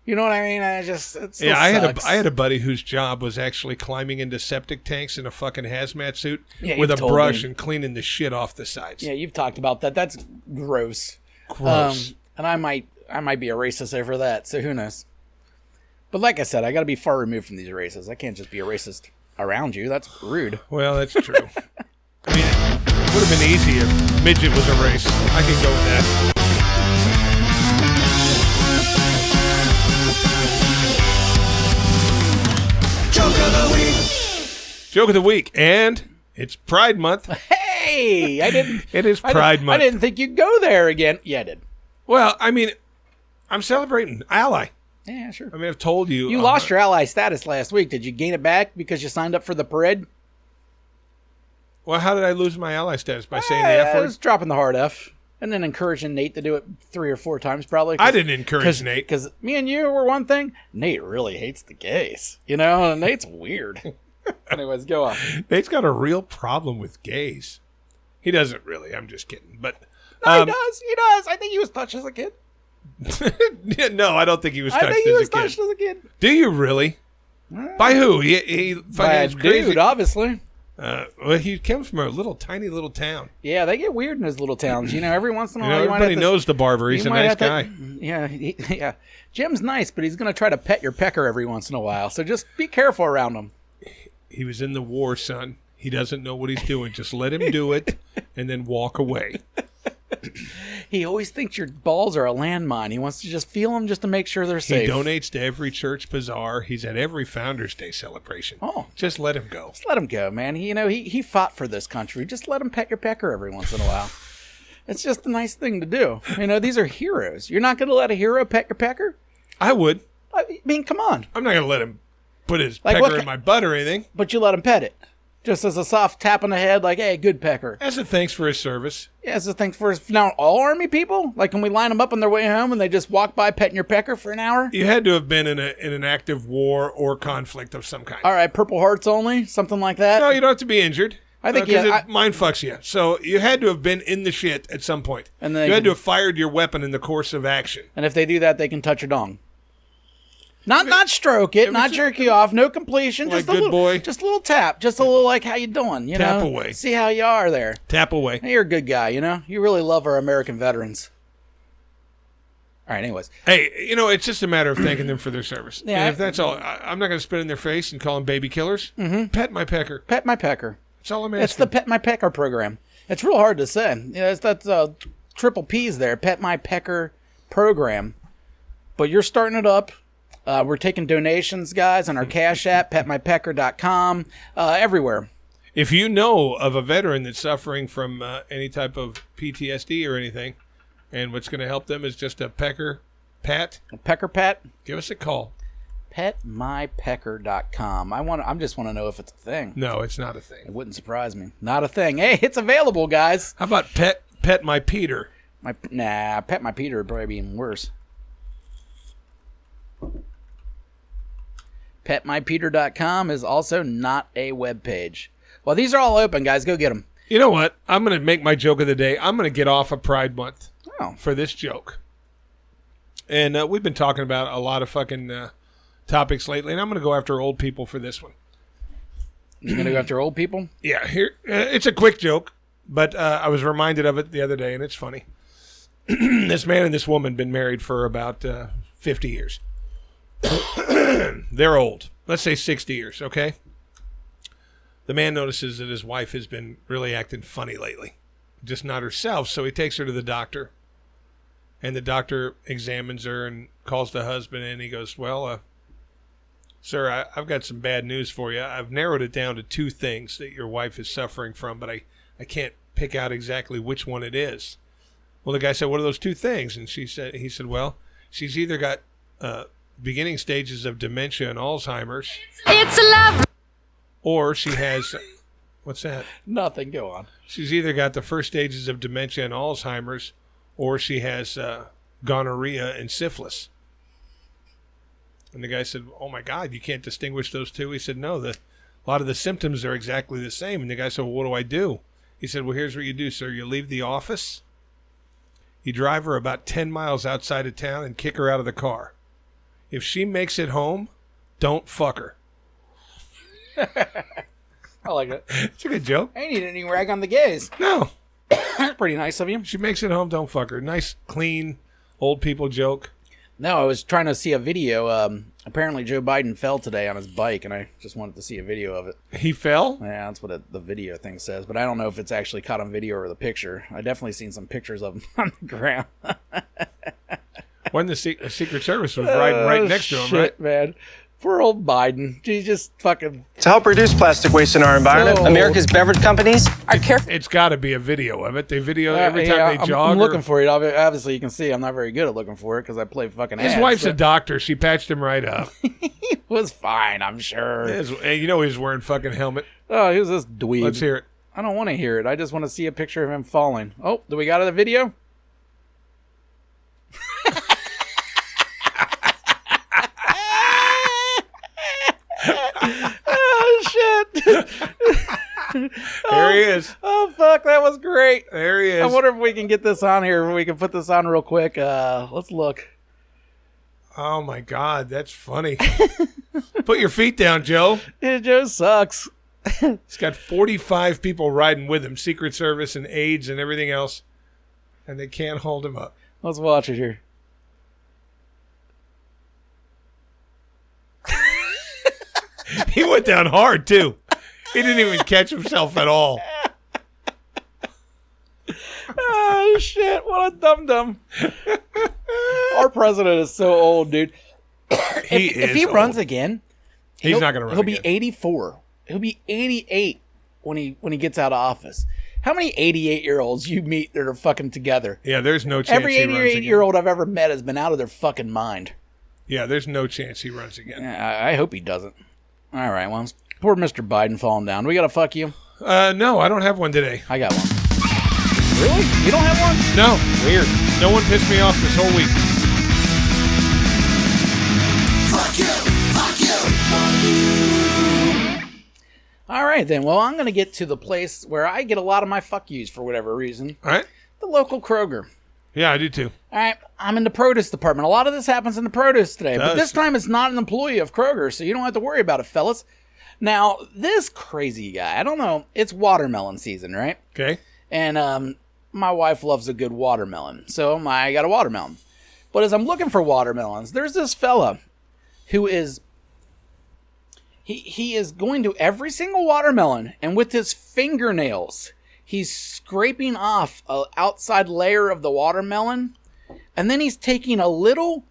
You know what I mean? It still Yeah, I sucks. had a buddy whose job was actually climbing into septic tanks in a fucking hazmat suit Yeah, with a you've told brush me. and cleaning the shit off the sides. Yeah, you've talked about that. That's gross. Gross. And I might be a racist over that, so who knows? But like I said, I got to be far removed from these races. I can't just be a racist around you. That's rude. Well, that's true. I mean, it would have been easy if midget was a race. I could go with that. Joke of the week, and it's Pride Month. Hey, I didn't. It is I Pride didn't- Month. I didn't think you'd go there again. Yeah, I did. Well, I mean, I'm celebrating ally. Yeah, sure. I mean, I've told you. You lost your ally status last week. Did you gain it back because you signed up for the parade? Well, how did I lose my ally status? By saying the F word? Just dropping the hard F. And then encouraging Nate to do it 3 or 4 times, probably. I didn't encourage Nate. Because me and you were one thing. Nate really hates the gays. You know, and Nate's weird. Anyways, go on. Nate's got a real problem with gays. He doesn't really. I'm just kidding. But No, he does. He does. I think he was touched as a kid. yeah, no, I don't think he was touched I think he was as a kid. touched as a kid. Do you really? By who? He By a fucking is crazy. dude, obviously. Well, he comes from a tiny little town. Yeah, they get weird in those little towns. You know, every once in a You while, know, you might have everybody to, knows the barber. He's you a might nice have to- guy. Yeah, yeah. Jim's nice, but he's going to try to pet your pecker every once in a while. So just be careful around him. He was in the war, son. He doesn't know what he's doing. Just let him do it and then walk away. He always thinks your balls are a landmine. He wants to just feel them just to make sure they're He safe. donates to every church bazaar. He's at every Founders Day celebration. Oh. Just let him go. Just let him go, man. He fought for this country. Just let him pet your pecker every once in a while. It's just a nice thing to do. You know, these are heroes. You're not going to let a hero pet your pecker? I would. I mean, come on. I'm not going to let him put his Like pecker what in my butt or anything. But you let him pet it. Just as a soft tap on the head, like, hey, good Pecker. As a thanks for his service. Yeah, as a thanks for his... Now, all Army people? Like, can we line them up on their way home and they just walk by petting your Pecker for an hour? You had to have been in an active war or conflict of some kind. All right, Purple Hearts only? Something like that? No, you don't have to be injured. I think it mind fucks you. So you had to have been in the shit at some point. And you had to have fired your weapon in the course of action. And if they do that, they can touch your dong. Not stroke it, not jerk you off, no completion, like just a good little, boy. just a little tap, just a little like how you doing, you Tap know? away. See how you are there. Tap away. Hey, you're a good guy, you know. You really love our American veterans. All right, anyways. Hey, it's just a matter of thanking them for their service. Yeah, and if that's all, I'm not going to spit in their face and call them baby killers. Mm-hmm. Pet my Pecker. Pet my Pecker. That's all I'm asking. It's the Pet My Pecker program. It's real hard to say. Yeah, that's triple P's there. Pet My Pecker program. But you're starting it up. We're taking donations, guys, on our Cash App, petmypecker.com, everywhere. If you know of a veteran that's suffering from any type of PTSD or anything, and what's going to help them is just a Pecker pat. A Pecker Pat? Give us a call. Petmypecker.com. I just want to know if it's a thing. No, it's not a thing. It wouldn't surprise me. Not a thing. Hey, it's available, guys. How about pet my Peter? Pet My Peter would probably be even worse. Petmypeter.com is also not a web page. Well, these are all open, guys. Go get them. You know what? I'm going to make my joke of the day. I'm going to get off of Pride Month for this joke. And we've been talking about a lot of fucking topics lately, and I'm going to go after old people for this one. You're going to go after old people? Yeah. Here, it's a quick joke, but I was reminded of it the other day, and it's funny. This man and this woman been married for about 50 years. They're old. Let's say 60 years, okay? The man notices that his wife has been really acting funny lately. Just not herself, so he takes her to the doctor. And the doctor examines her and calls the husband in. He goes, well, sir, I've got some bad news for you. I've narrowed it down to two things that your wife is suffering from, but I can't pick out exactly which one it is. Well, the guy said, what are those two things? And he said, well, she's either got beginning stages of dementia and Alzheimer's. It's love. Or she has, what's that? Nothing. Go on. She's either got the first stages of dementia and Alzheimer's, or she has gonorrhea and syphilis. And the guy said, oh my God, you can't distinguish those two? He said, no, a lot of the symptoms are exactly the same. And the guy said, well, what do I do? He said, well, here's what you do, sir. You leave the office, you drive her about 10 miles outside of town and kick her out of the car. If she makes it home, don't fuck her. I like it. It's a good joke. I need any rag on the gays. No. That's pretty nice of you. If she makes it home, don't fuck her. Nice, clean, old people joke. No, I was trying to see a video. Apparently Joe Biden fell today on his bike, and I just wanted to see a video of it. He fell? Yeah, that's what the video thing says, but I don't know if it's actually caught on video or the picture. I definitely seen some pictures of him on the ground. When the Secret Service was riding right next to him, right? Man. Poor old Biden. He just fucking... To help reduce plastic waste in our environment, America's beverage companies are careful. It's got to be a video of it. They video every time they jog. I'm looking for it. Obviously, you can see I'm not very good at looking for it because I play fucking ads. His wife's a doctor. She patched him right up. He was fine, I'm sure. And you know he was wearing fucking helmet. Oh, he was this dweeb. Let's hear it. I don't want to hear it. I just want to see a picture of him falling. Oh, do we got the video? Oh, shit. There he is. Oh, fuck. That was great. There he is. I wonder if we can get this on here. If we can put this on real quick. Let's look. Oh, my God. That's funny. Put your feet down, Joe. Yeah, Joe sucks. He's got 45 people riding with him, Secret Service and aides and everything else, and they can't hold him up. Let's watch it here. He went down hard, too. He didn't even catch himself at all. Oh, shit. What a dum-dum. Our president is so old, dude. If he runs again, he's not going to run He'll again. be 84. He'll be 88 when he gets out of office. How many 88-year-olds you meet that are fucking together? Yeah, there's no chance Every he runs again. 88-year-old I've ever met has been out of their fucking mind. Yeah, there's no chance he runs again. I hope he doesn't. All right, well, Poor Mr. Biden falling down. We got to fuck you? No, I don't have one today. I got one. Really? You don't have one? No. Weird. No one pissed me off this whole week. Fuck you, fuck you, fuck you. All right, then. Well, I'm going to get to the place where I get a lot of my fuck yous for whatever reason. All right. The local Kroger. Yeah, I do too. All right, I'm in the produce department. A lot of this happens in the produce today, but Does. this time it's not an employee of Kroger, so you don't have to worry about it, fellas. Now, this crazy guy, I don't know, it's watermelon season, right? Okay. And my wife loves a good watermelon, so I got a watermelon. But as I'm looking for watermelons, there's this fella who is... He is going to every single watermelon, and with his fingernails, he's scraping off an outside layer of the watermelon, and then he's taking a little,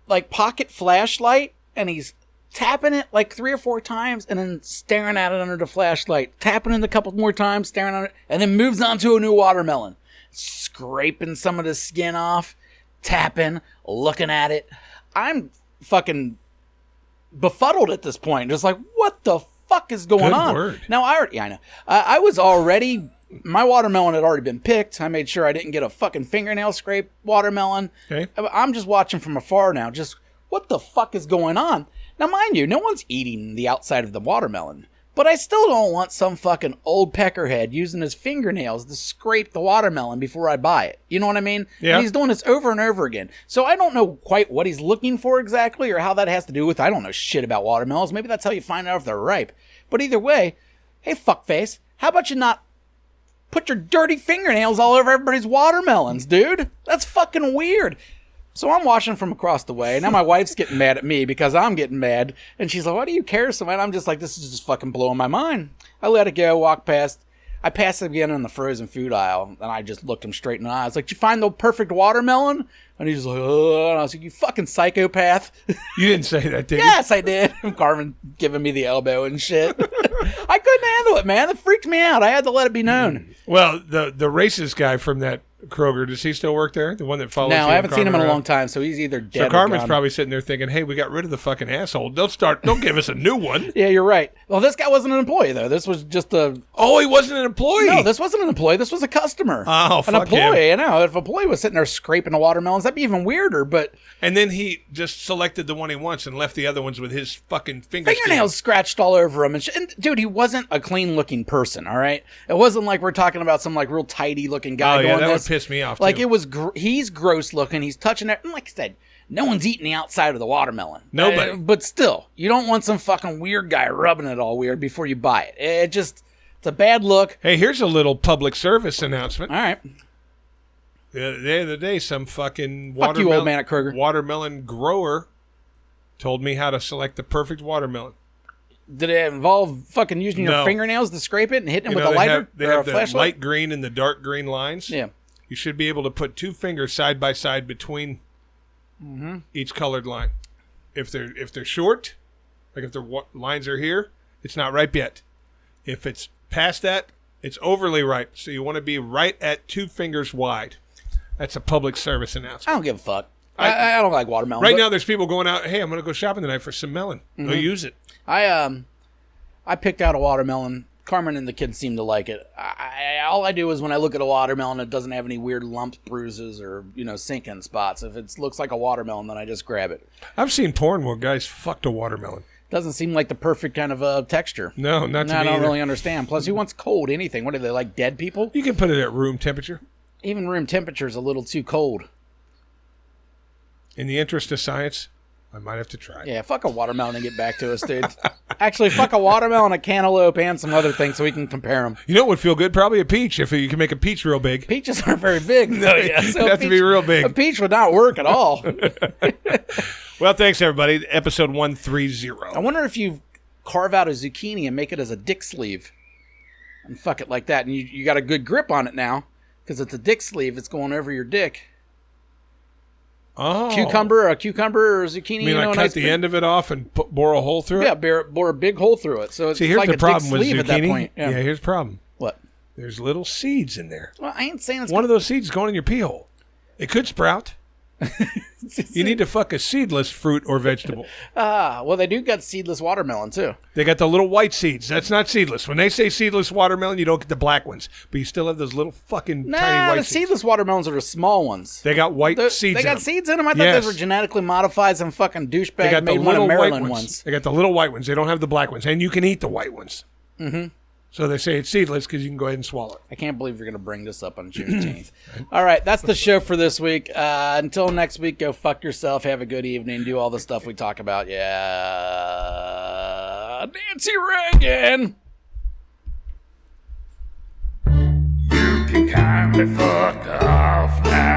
like, pocket flashlight, and he's tapping it like 3 or 4 times, and then staring at it under the flashlight, tapping it a couple more times, staring at it, and then moves on to a new watermelon, scraping some of the skin off, tapping, looking at it. I'm fucking befuddled at this point, just like, what the fuck is going on? Word. Now, I know. I was already... My watermelon had already been picked. I made sure I didn't get a fucking fingernail scrape watermelon. Okay. I'm just watching from afar now. Just, what the fuck is going on? Now, mind you, no one's eating the outside of the watermelon. But I still don't want some fucking old peckerhead using his fingernails to scrape the watermelon before I buy it. You know what I mean? Yeah. And he's doing this over and over again. So I don't know quite what he's looking for exactly or how that has to do with... I don't know shit about watermelons. Maybe that's how you find out if they're ripe. But either way, hey, fuckface, how about you not put your dirty fingernails all over everybody's watermelons, dude? That's fucking weird. So I'm watching from across the way. Now my wife's getting mad at me because I'm getting mad. And she's like, why do you care so much? I'm just like, this is just fucking blowing my mind. I let it go, walk past. I passed again in the frozen food aisle, and I just looked him straight in the eye. I was like, did you find the perfect watermelon? And he's like, oh. And I was like, you fucking psychopath. You didn't say that, did you? Yes, I did. Carmen giving me the elbow and shit. I couldn't handle it, man. It freaked me out. I had to let it be known. Well, the racist guy from that Kroger, does he still work there? The one that follows you? No, I haven't seen him in a around? long time, so he's either dead So or Carmen's gone. probably sitting there thinking, hey, we got rid of the fucking asshole. Don't give us a new one. Yeah, you're right. Well, this guy wasn't an employee, though. This was just a... Oh, he wasn't an employee. No, this wasn't an employee. This was a customer. Oh, an fuck employee, him. you know. If an employee was sitting there scraping the watermelons, that'd be even weirder, but... And then he just selected the one he wants and left the other ones with his fucking Fingernails scratched all over him. And dude, he wasn't a clean-looking person, all right? It wasn't like we're talking about some, like, real tidy-looking guy Oh, going yeah, that this. would piss me off, Like, too. it was... he's gross-looking. He's touching it. And like I said, no one's eating the outside of the watermelon. Nobody. But still, you don't want some fucking weird guy rubbing it all weird before you buy it. It's a bad look. Hey, here's a little public service announcement. All right. The other day, some fucking Fuck you, old man at Kroger. watermelon grower told me how to select the perfect watermelon. Did it involve fucking using your No. fingernails to scrape it and hitting it with a they lighter they or a have the flashlight? light green and the dark green lines. Yeah. You should be able to put 2 fingers side by side between each colored line. If they're short, like if the lines are here, it's not ripe yet. If it's past that, it's overly ripe. So you want to be right at 2 fingers wide. That's a public service announcement. I don't give a fuck. I don't like watermelon. Right but now, there's people going out, hey, I'm going to go shopping tonight for some melon. Go use it. I picked out a watermelon. Carmen and the kids seem to like it. All I do is when I look at a watermelon, it doesn't have any weird lumps, bruises, or sinking spots. If it looks like a watermelon, then I just grab it. I've seen porn where guys fucked a watermelon. Doesn't seem like the perfect kind of texture. No, not to me I don't either. really understand. Plus, who wants cold anything? What are they, like dead people? You can put it at room temperature. Even room temperature is a little too cold. In the interest of science, I might have to try. Yeah, fuck a watermelon and get back to us, dude. Actually, fuck a watermelon, a cantaloupe, and some other things so we can compare them. You know what would feel good? Probably a peach, if you can make a peach real big. Peaches aren't very big. No, yeah. It'd have to be real big. A peach would not work at all. Well, thanks, everybody. Episode 130. I wonder if you carve out a zucchini and make it as a dick sleeve. And fuck it like that. And you got a good grip on it now. Because it's a dick sleeve. It's going over your dick. Oh. A cucumber or zucchini. You mean I cut the end of it off and bore a hole through it? Yeah, bore a big hole through it. So it's See, here's like the a problem dick with sleeve zucchini. at that point. Yeah, here's the problem. What? There's little seeds in there. Well, I ain't saying it's One of those seeds going in your pee hole. It could sprout. You need to fuck a seedless fruit or vegetable. Well, they do got seedless watermelon too. They got the little white seeds. That's not seedless. When they say seedless watermelon, you don't get the black ones, but you still have those little fucking tiny white the seeds. seedless watermelons are the small ones. They got white seeds. They in got them. seeds in them. I thought Yes. those were genetically modified. Some fucking They douchebag got the made one little of white Maryland ones. ones. They got the little white ones. They don't have the black ones, and you can eat the white ones. Mm-hmm. So they say it's seedless because you can go ahead and swallow it. I can't believe you're going to bring this up on Juneteenth. All right, that's the show for this week. Until next week, go fuck yourself. Have a good evening. Do all the stuff we talk about. Yeah. Nancy Reagan. You can kindly fuck off now.